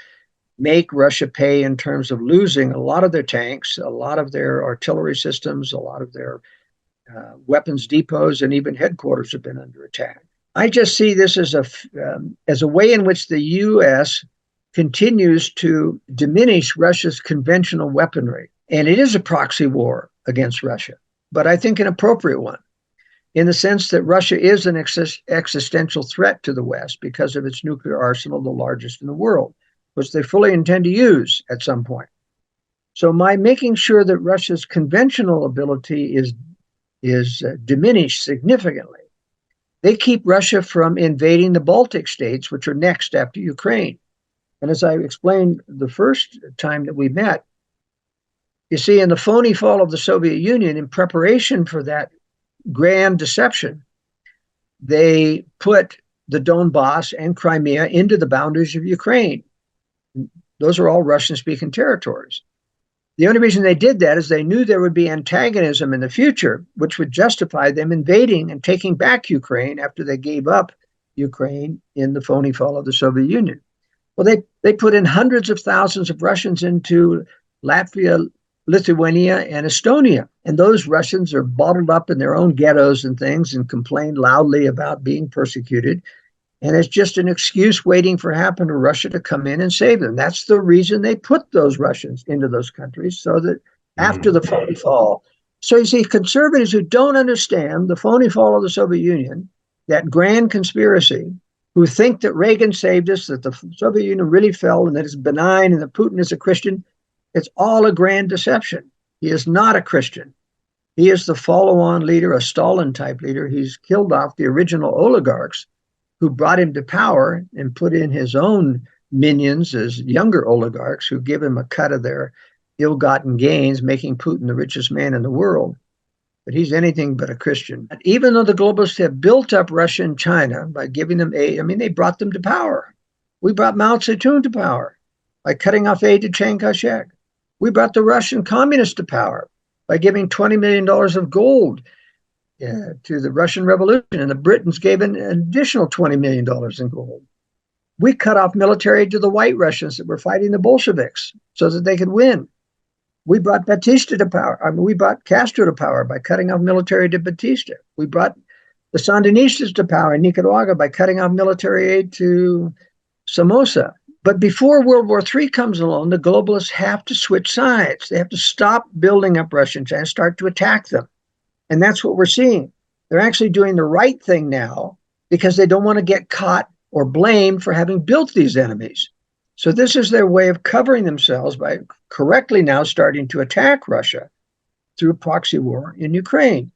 A: make Russia pay in terms of losing a lot of their tanks, a lot of their artillery systems, a lot of their weapons depots, and even headquarters have been under attack. I just see this as a way in which the U.S. continues to diminish Russia's conventional weaponry. And it is a proxy war against Russia, but I think an appropriate one, in the sense that Russia is an existential threat to the West because of its nuclear arsenal, the largest in the world, which they fully intend to use at some point. So by making sure that Russia's conventional ability is diminished significantly, they keep Russia from invading the Baltic states, which are next after Ukraine. And as I explained the first time that we met, you see, in the phony fall of the Soviet Union, in preparation for that grand deception, they put the Donbass and Crimea into the boundaries of Ukraine. Those are all Russian-speaking territories. The only reason they did that is they knew there would be antagonism in the future, which would justify them invading and taking back Ukraine after they gave up Ukraine in the phony fall of the Soviet Union. Well, they put in hundreds of thousands of Russians into Latvia, Lithuania, and Estonia. And those Russians are bottled up in their own ghettos and things and complain loudly about being persecuted. And it's just an excuse waiting for happen to Russia to come in and save them. That's the reason they put those Russians into those countries, so that after the phony fall. So you see, conservatives who don't understand the phony fall of the Soviet Union, that grand conspiracy, who think that Reagan saved us, that the Soviet Union really fell and that it's benign and that Putin is a Christian, it's all a grand deception. He is not a Christian. He is the follow-on leader, a Stalin-type leader. He's killed off the original oligarchs who brought him to power and put in his own minions as younger oligarchs who give him a cut of their ill-gotten gains, making Putin the richest man in the world. But he's anything but a Christian. And even though the globalists have built up Russia and China by giving them aid, I mean, they brought them to power. We brought Mao Zedong to power by cutting off aid to Chiang Kai-shek. We brought the Russian communists to power by giving $20 million of gold to the Russian Revolution, and the Britons gave an additional $20 million in gold. We cut off military aid to the white Russians that were fighting the Bolsheviks so that they could win. We brought Batista to power. I mean, we brought Castro to power by cutting off military aid to Batista. We brought the Sandinistas to power in Nicaragua by cutting off military aid to Somoza. But before World War III comes along, the globalists have to switch sides. They have to stop building up Russia and China and start to attack them. And that's what we're seeing. They're actually doing the right thing now because they don't want to get caught or blamed for having built these enemies. So this is their way of covering themselves by correctly now starting to attack Russia through a proxy war in Ukraine.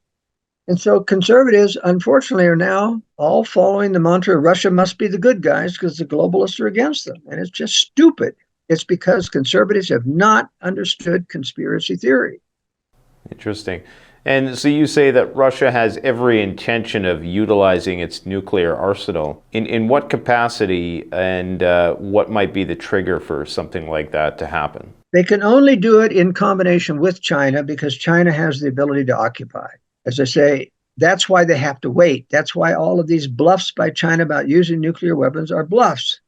A: And so conservatives, unfortunately, are now all following the mantra, Russia must be the good guys because the globalists are against them. And it's just stupid. It's because conservatives have not understood conspiracy theory.
B: Interesting. And so you say that Russia has every intention of utilizing its nuclear arsenal. In what capacity, and what might be the trigger for something like that to happen?
A: They can only do it in combination with China because China has the ability to occupy. As I say, that's why they have to wait. That's why all of these bluffs by China about using nuclear weapons are bluffs,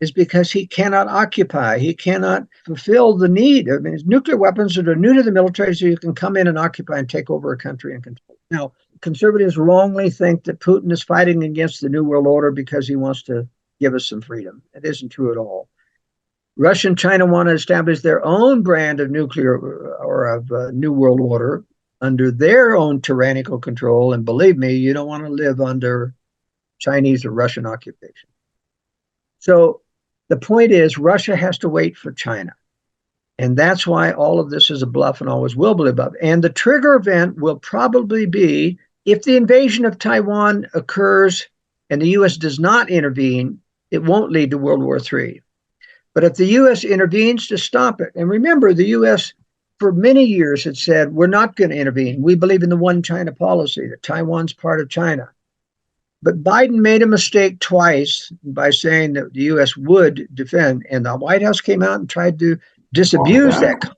A: is because he cannot occupy. He cannot fulfill the need. I mean, nuclear weapons that are new to the military, so you can come in and occupy and take over a country and control. Now, conservatives wrongly think that Putin is fighting against the New World Order because he wants to give us some freedom. It isn't true at all. Russia and China want to establish their own brand of nuclear or of New World Order under their own tyrannical control. And believe me, you don't want to live under Chinese or Russian occupation. So the point is, Russia has to wait for China. And that's why all of this is a bluff and always will be a bluff. And the trigger event will probably be if the invasion of Taiwan occurs and the U.S. does not intervene, it won't lead to World War III. But if the U.S. intervenes to stop it, and remember, the U.S. for many years had said, we're not going to intervene. We believe in the one China policy, that Taiwan's part of China. But Biden made a mistake twice by saying that the U.S. would defend, and the White House came out and tried to disabuse that.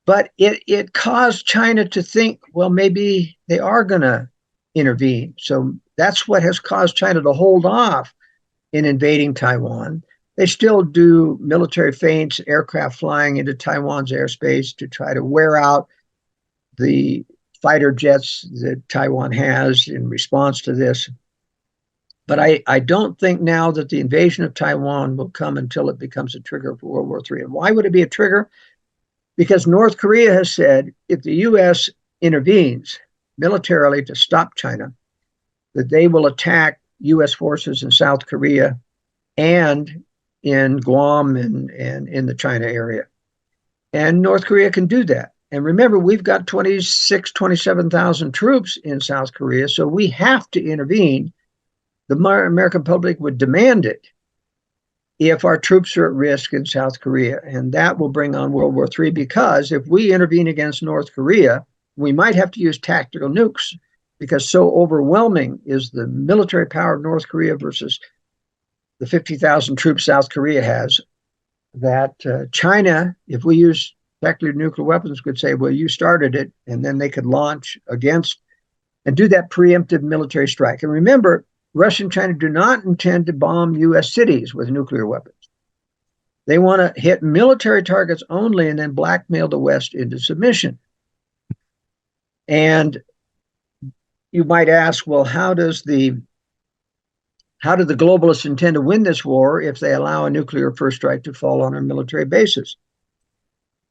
A: But it caused China to think, well, maybe they are going to intervene. So that's what has caused China to hold off in invading Taiwan. They still do military feints, aircraft flying into Taiwan's airspace to try to wear out the fighter jets that Taiwan has in response to this. But I don't think now that the invasion of Taiwan will come until it becomes a trigger for World War III. And why would it be a trigger? Because North Korea has said if the U.S. intervenes militarily to stop China, that they will attack U.S. forces in South Korea and in Guam and in the China area. And North Korea can do that. And remember, we've got 27,000 troops in South Korea, so we have to intervene. The American public would demand it if our troops are at risk in South Korea. And that will bring on World War III, because if we intervene against North Korea, we might have to use tactical nukes, because so overwhelming is the military power of North Korea versus the 50,000 troops South Korea has, that China, if we use tactical nuclear weapons, could say, well, you started it, and then they could launch against and do that preemptive military strike. And remember, Russia and China do not intend to bomb U.S. cities with nuclear weapons. They want to hit military targets only and then blackmail the West into submission. And you might ask, well, how do the globalists intend to win this war if they allow a nuclear first strike to fall on our military bases?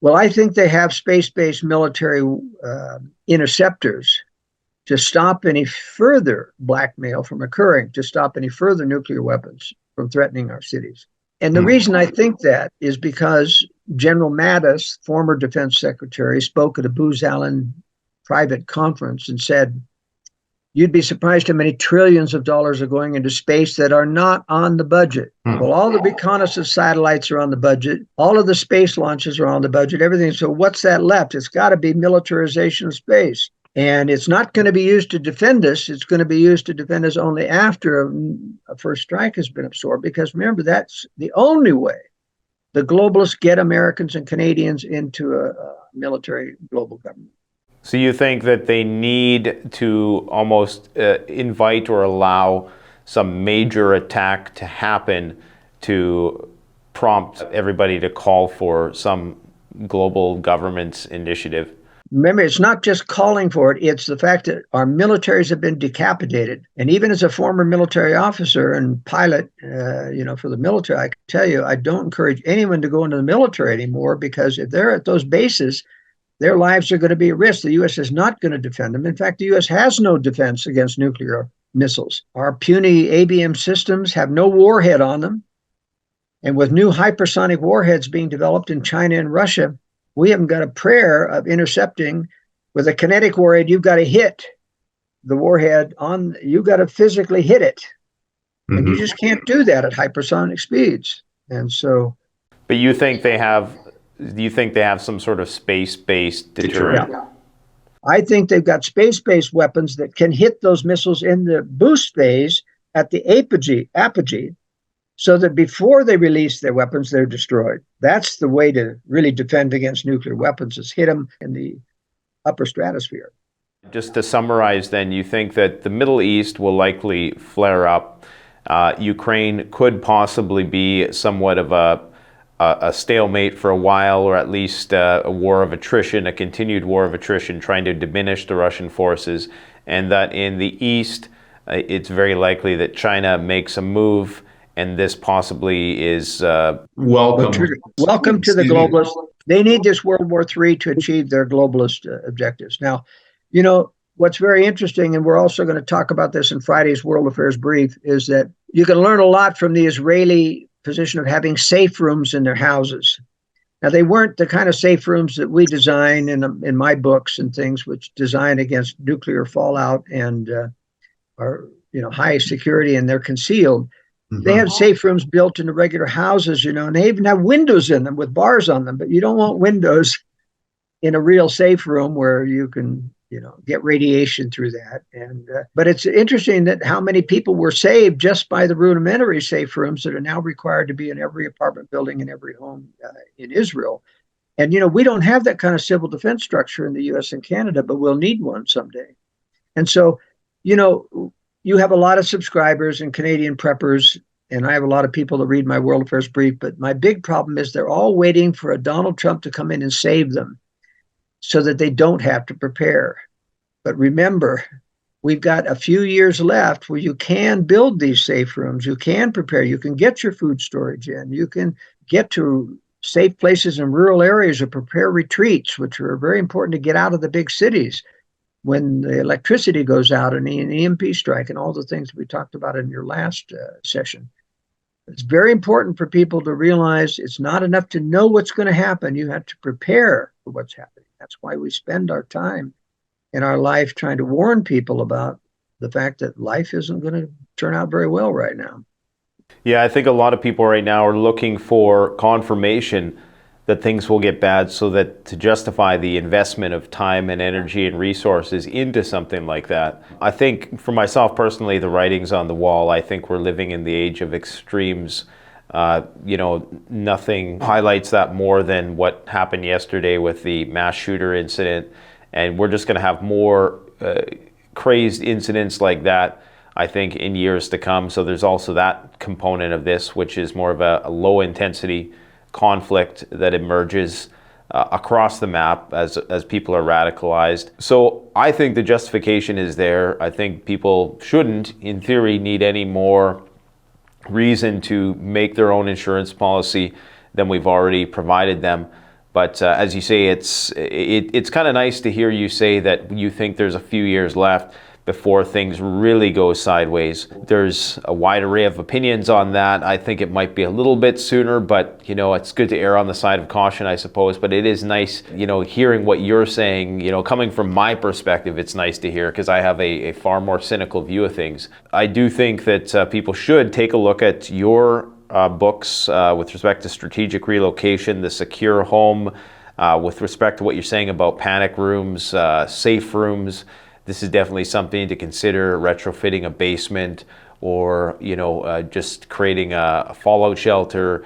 A: Well, I think they have space-based military interceptors to stop any further blackmail from occurring, to stop any further nuclear weapons from threatening our cities. And the reason I think that is because General Mattis, former defense secretary, spoke at a Booz Allen private conference and said, you'd be surprised how many trillions of dollars are going into space that are not on the budget. Well, all the reconnaissance satellites are on the budget. All of the space launches are on the budget, everything. So what's that left? It's got to be militarization of space. And it's not going to be used to defend us. It's going to be used to defend us only after a first strike has been absorbed. Because remember, that's the only way the globalists get Americans and Canadians into a military global government.
B: So you think that they need to almost invite or allow some major attack to happen to prompt everybody to call for some global government's initiative?
A: Remember, it's not just calling for it. It's the fact that our militaries have been decapitated. And even as a former military officer and pilot, for the military, I can tell you, I don't encourage anyone to go into the military anymore, because if they're at those bases, their lives are going to be at risk. The U.S. is not going to defend them. In fact, the U.S. has no defense against nuclear missiles. Our puny ABM systems have no warhead on them. And with new hypersonic warheads being developed in China and Russia, we haven't got a prayer of intercepting. With a kinetic warhead, you've got to hit the warhead you've got to physically hit it. Mm-hmm. And you just can't do that at hypersonic speeds. And so.
B: But do you think they have some sort of space-based deterrent?
A: Yeah. I think they've got space-based weapons that can hit those missiles in the boost phase at the apogee, so that before they release their weapons, they're destroyed. That's the way to really defend against nuclear weapons, is hit them in the upper stratosphere.
B: Just to summarize then, you think that the Middle East will likely flare up. Ukraine could possibly be somewhat of a stalemate for a while, or at least a war of attrition, a continued war of attrition, trying to diminish the Russian forces. And that in the East, it's very likely that China makes a move, and this possibly is
A: welcome to the globalists. They need this World War III to achieve their globalist objectives. Now, what's very interesting, and we're also going to talk about this in Friday's World Affairs Brief, is that you can learn a lot from the Israeli position of having safe rooms in their houses. Now, they weren't the kind of safe rooms that we design in my books and things, which design against nuclear fallout and are high security, and they're concealed. Mm-hmm. They have safe rooms built into regular houses, and they even have windows in them with bars on them. But you don't want windows in a real safe room where you can, get radiation through that. And but it's interesting that how many people were saved just by the rudimentary safe rooms that are now required to be in every apartment building in every home in Israel. And we don't have that kind of civil defense structure in the U.S. and Canada, but we'll need one someday. And so, You know, you have a lot of subscribers and Canadian preppers, and I have a lot of people that read my World Affairs Brief, but my big problem is they're all waiting for a Donald Trump to come in and save them so that they don't have to prepare. But remember, we've got a few years left where you can build these safe rooms, you can prepare, you can get your food storage in, you can get to safe places in rural areas or prepare retreats, which are very important to get out of the big cities when the electricity goes out and an EMP strike and all the things we talked about in your last session. It's very important for people to realize it's not enough to know what's going to happen. You have to prepare for what's happening. That's why we spend our time in our life trying to warn people about the fact that life isn't going to turn out very well right now.
B: Yeah, I think a lot of people right now are looking for confirmation that things will get bad so that to justify the investment of time and energy and resources into something like that. I think for myself personally, the writing's on the wall. I think we're living in the age of extremes. Nothing highlights that more than what happened yesterday with the mass shooter incident. And we're just going to have more crazed incidents like that, I think, in years to come. So there's also that component of this, which is more of a low intensity conflict that emerges across the map as people are radicalized. So I think the justification is there. I think people shouldn't, in theory, need any more reason to make their own insurance policy than we've already provided them. But as you say, it's kind of nice to hear you say that you think there's a few years left before things really go sideways. There's a wide array of opinions on that. I think it might be a little bit sooner, but it's good to err on the side of caution, I suppose. But it is nice, hearing what you're saying, coming from my perspective, it's nice to hear because I have a far more cynical view of things. I do think that people should take a look at your books with respect to strategic relocation, the secure home, with respect to what you're saying about panic rooms, safe rooms. This is definitely something to consider, retrofitting a basement or, just creating a fallout shelter,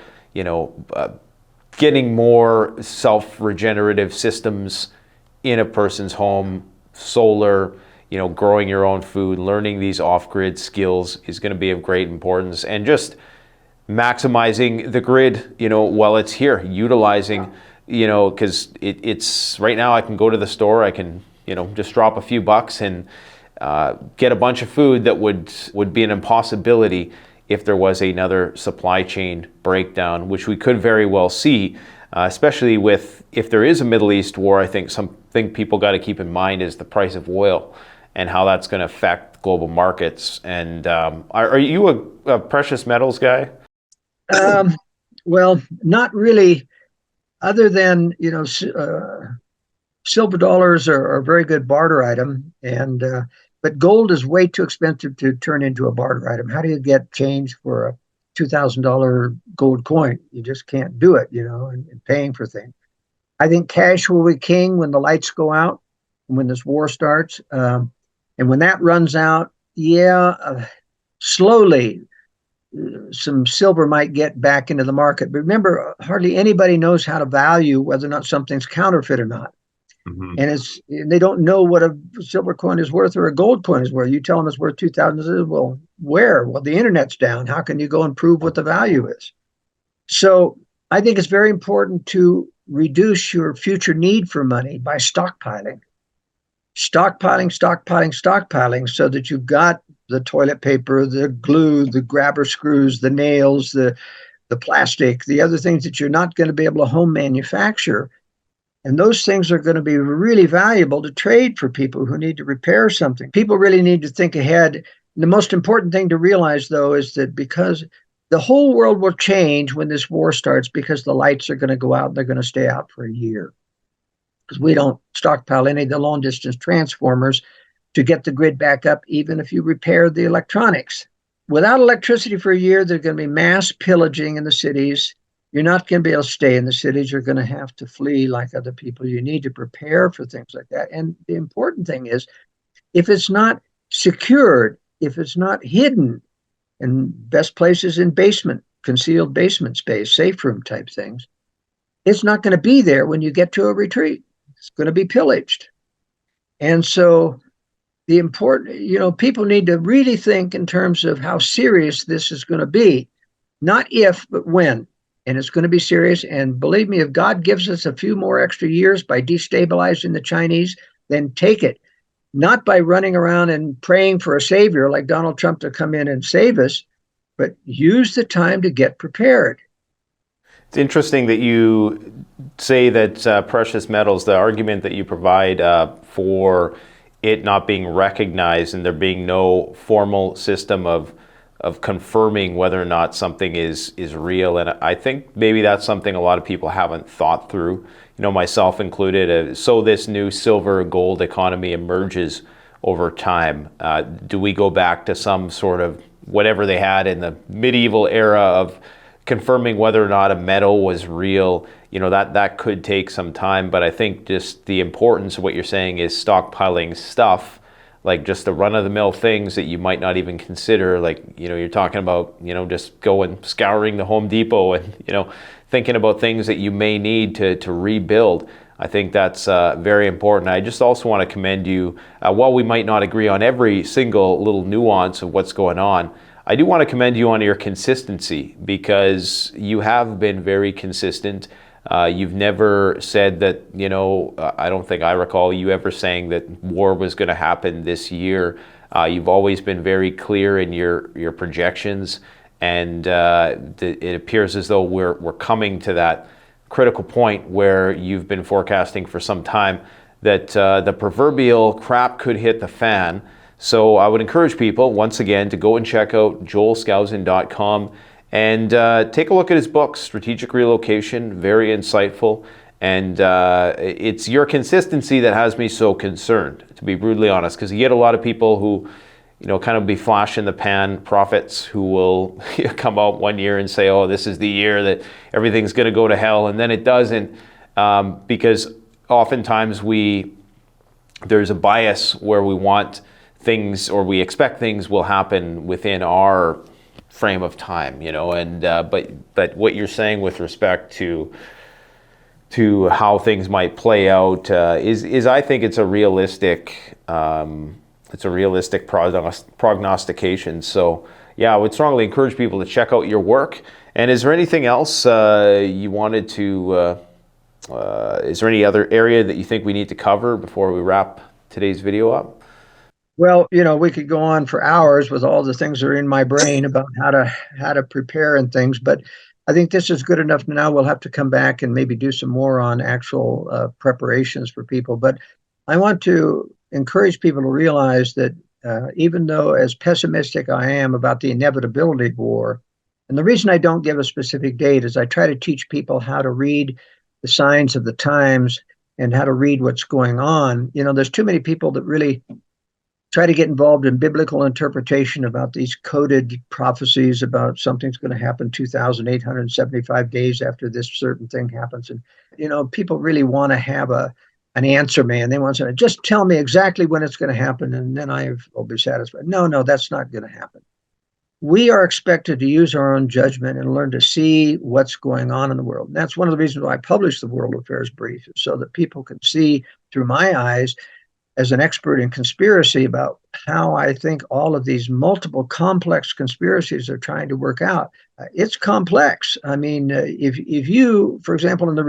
B: getting more self-regenerative systems in a person's home, solar, growing your own food, learning these off-grid skills is going to be of great importance. And just maximizing the grid, while it's here, utilizing, because it's right now I can go to the store, I can just drop a few bucks and get a bunch of food that would be an impossibility if there was another supply chain breakdown, which we could very well see, especially if there is a Middle East war. I think something people got to keep in mind is the price of oil and how that's going to affect global markets. And are you a precious metals guy?
A: Well, not really, other than, silver dollars are a very good barter item, but gold is way too expensive to turn into a barter item. How do you get change for a $2,000 gold coin? You just can't do it, and paying for things. I think cash will be king when the lights go out, when this war starts. And when that runs out, slowly some silver might get back into the market. But remember, hardly anybody knows how to value whether or not something's counterfeit or not. Mm-hmm. And they don't know what a silver coin is worth or a gold coin is worth. You tell them it's worth 2,000. Well, where? Well, the internet's down. How can you go and prove what the value is? So I think it's very important to reduce your future need for money by stockpiling, so that you've got the toilet paper, the glue, the grabber screws, the nails, the plastic, the other things that you're not going to be able to home manufacture. And those things are going to be really valuable to trade for people who need to repair something. People really need to think ahead. The most important thing to realize, though, is that because the whole world will change when this war starts, because the lights are going to go out and they're going to stay out for a year. Because we don't stockpile any of the long distance transformers to get the grid back up, even if you repair the electronics. Without electricity for a year, there's going to be mass pillaging in the cities. You're not going to be able to stay in the cities. You're going to have to flee like other people. You need to prepare for things like that. And the important thing is, if it's not secured, if it's not hidden, and best places in basement, concealed basement space, safe room type things, it's not going to be there when you get to a retreat. It's going to be pillaged. And so the important, people need to really think in terms of how serious this is going to be, not if, but when. And it's going to be serious. And believe me, if God gives us a few more extra years by destabilizing the Chinese, then take it. Not by running around and praying for a savior like Donald Trump to come in and save us, but use the time to get prepared.
B: It's interesting that you say that precious metals, the argument that you provide for it not being recognized and there being no formal system of confirming whether or not something is real. And I think maybe that's something a lot of people haven't thought through, myself included. So this new silver gold economy emerges over time. Do we go back to some sort of whatever they had in the medieval era of confirming whether or not a metal was real? That could take some time, but I think just the importance of what you're saying is stockpiling stuff, like just the run-of-the-mill things that you might not even consider, like, you're talking about, just going scouring the Home Depot and, thinking about things that you may need to rebuild. I think that's very important. I just also want to commend you. While we might not agree on every single little nuance of what's going on, I do want to commend you on your consistency, because you have been very consistent. You've never said that, I don't think I recall you ever saying that war was going to happen this year. You've always been very clear in your projections, and it appears as though we're coming to that critical point where you've been forecasting for some time that the proverbial crap could hit the fan. So I would encourage people, once again, to go and check out joelskousen.com and take a look at his book, Strategic Relocation, very insightful. And it's your consistency that has me so concerned, to be brutally honest, because you get a lot of people who, kind of be flash in the pan prophets who will come out one year and say, oh, this is the year that everything's going to go to hell. And then it doesn't, because oftentimes there's a bias where we want things, or we expect things will happen within our frame of time, and but what you're saying with respect to how things might play out is I think it's a realistic prognostication. So yeah, I would strongly encourage people to check out your work. And is there anything else you wanted to? Is there any other area that you think we need to cover before we wrap today's video up?
A: Well, we could go on for hours with all the things that are in my brain about how to prepare and things, but I think this is good enough. Now we'll have to come back and maybe do some more on actual preparations for people. But I want to encourage people to realize that even though as pessimistic I am about the inevitability of war, and the reason I don't give a specific date is I try to teach people how to read the signs of the times and how to read what's going on. There's too many people that really try to get involved in biblical interpretation about these coded prophecies about something's going to happen 2,875 days after this certain thing happens. And, people really want to have an answer man. They want to just tell me exactly when it's going to happen, and then I'll be satisfied. No, that's not going to happen. We are expected to use our own judgment and learn to see what's going on in the world. And that's one of the reasons why I published the World Affairs Brief, so that people can see through my eyes as an expert in conspiracy about how I think all of these multiple complex conspiracies are trying to work out. It's complex. I mean, if you, for example, in the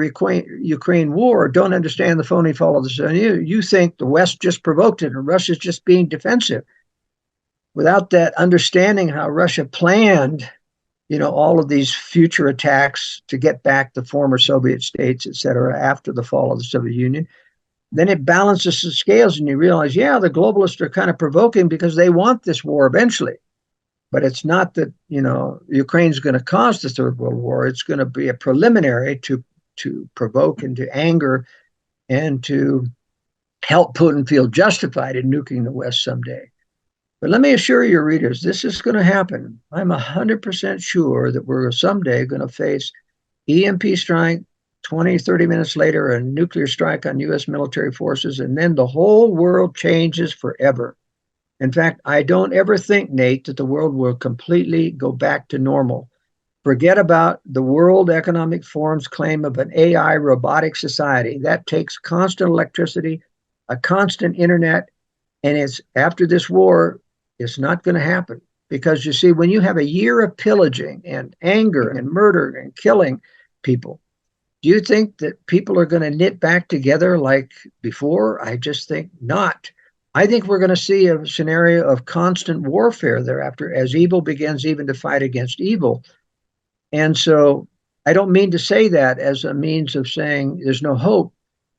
A: Ukraine war, don't understand the phony fall of the sun, you think the West just provoked it and Russia's just being defensive. Without that understanding how Russia planned, all of these future attacks to get back the former Soviet states, et cetera, after the fall of the Soviet Union, then it balances the scales and you realize, yeah, the globalists are kind of provoking because they want this war eventually. But it's not that, Ukraine's going to cause the Third World War. It's going to be a preliminary to provoke into anger and to help Putin feel justified in nuking the West someday. But let me assure your readers, this is going to happen. I'm 100% sure that we're someday going to face EMP strike, 20, 30 minutes later, a nuclear strike on U.S. military forces, and then the whole world changes forever. In fact, I don't ever think, Nate, that the world will completely go back to normal. Forget about the World Economic Forum's claim of an AI robotic society. That takes constant electricity, a constant internet, And it's after this war, it's not going to happen. Because you see, when you have a year of pillaging and anger and murder and killing people, do you think that people are going to knit back together like before? I just think not. I think we're going to see a scenario of constant warfare thereafter as evil begins even to fight against evil. And so I don't mean to say that as a means of saying there's no hope,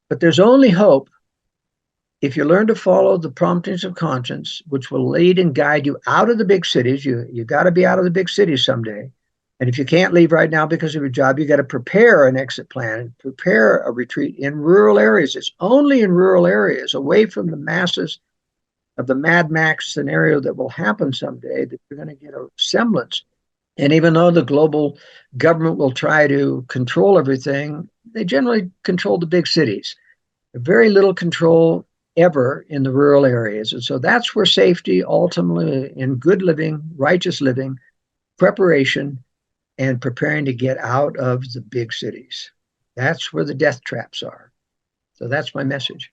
A: but there's only hope if you learn to follow the promptings of conscience, which will lead and guide you out of the big cities. You got to be out of the big cities someday. And if you can't leave right now because of your job, you got to prepare an exit plan and prepare a retreat in rural areas. It's only in rural areas, away from the masses of the Mad Max scenario that will happen someday, that you're going to get a semblance. And even though the global government will try to control everything, they generally control the big cities. Very little control ever in the rural areas. And so that's where safety, ultimately, in good living, righteous living, preparation, and preparing to get out of the big cities. That's where the death traps are. So that's my message.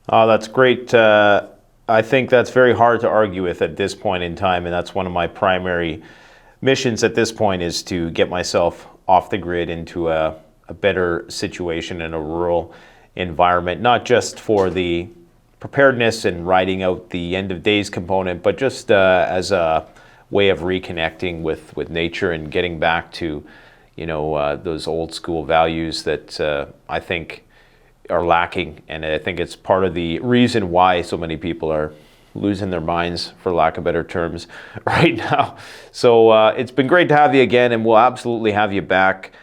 B: Oh, that's great. I think that's very hard to argue with at this point in time, and that's one of my primary missions at this point, is to get myself off the grid into a better situation in a rural environment, not just for the preparedness and riding out the end of days component, but just as a way of reconnecting with nature and getting back to, those old school values that I think are lacking. And I think it's part of the reason why so many people are losing their minds, for lack of better terms, right now. So it's been great to have you again, and we'll absolutely have you back.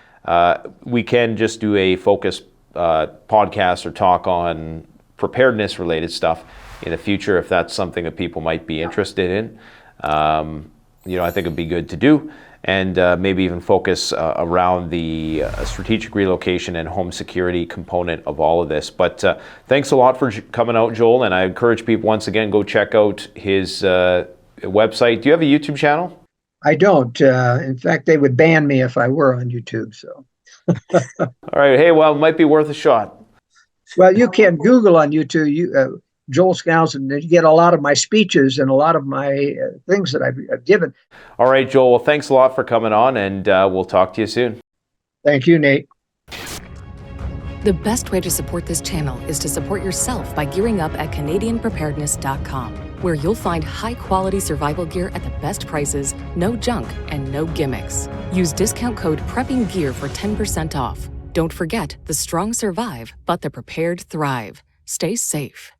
B: We can just do a focus podcast or talk on preparedness related stuff in the future if that's something that people might be interested in. I think it'd be good to do, and maybe even focus around the strategic relocation and home security component of all of this. But thanks a lot for coming out, Joel, and I encourage people, once again, go check out his website. Do you have a YouTube channel?
A: I don't. In fact, they would ban me if I were on YouTube. So.
B: All right. Hey, well, it might be worth a shot.
A: Well, you can Google on YouTube, Joel Skousen, and you get a lot of my speeches and a lot of my things that I've given.
B: All right, Joel. Well, thanks a lot for coming on, and we'll talk to you soon.
A: Thank you, Nate.
C: The best way to support this channel is to support yourself by gearing up at CanadianPreparedness.com, where you'll find high-quality survival gear at the best prices, no junk, and no gimmicks. Use discount code PREPPINGGEAR for 10% off. Don't forget, the strong survive, but the prepared thrive. Stay safe.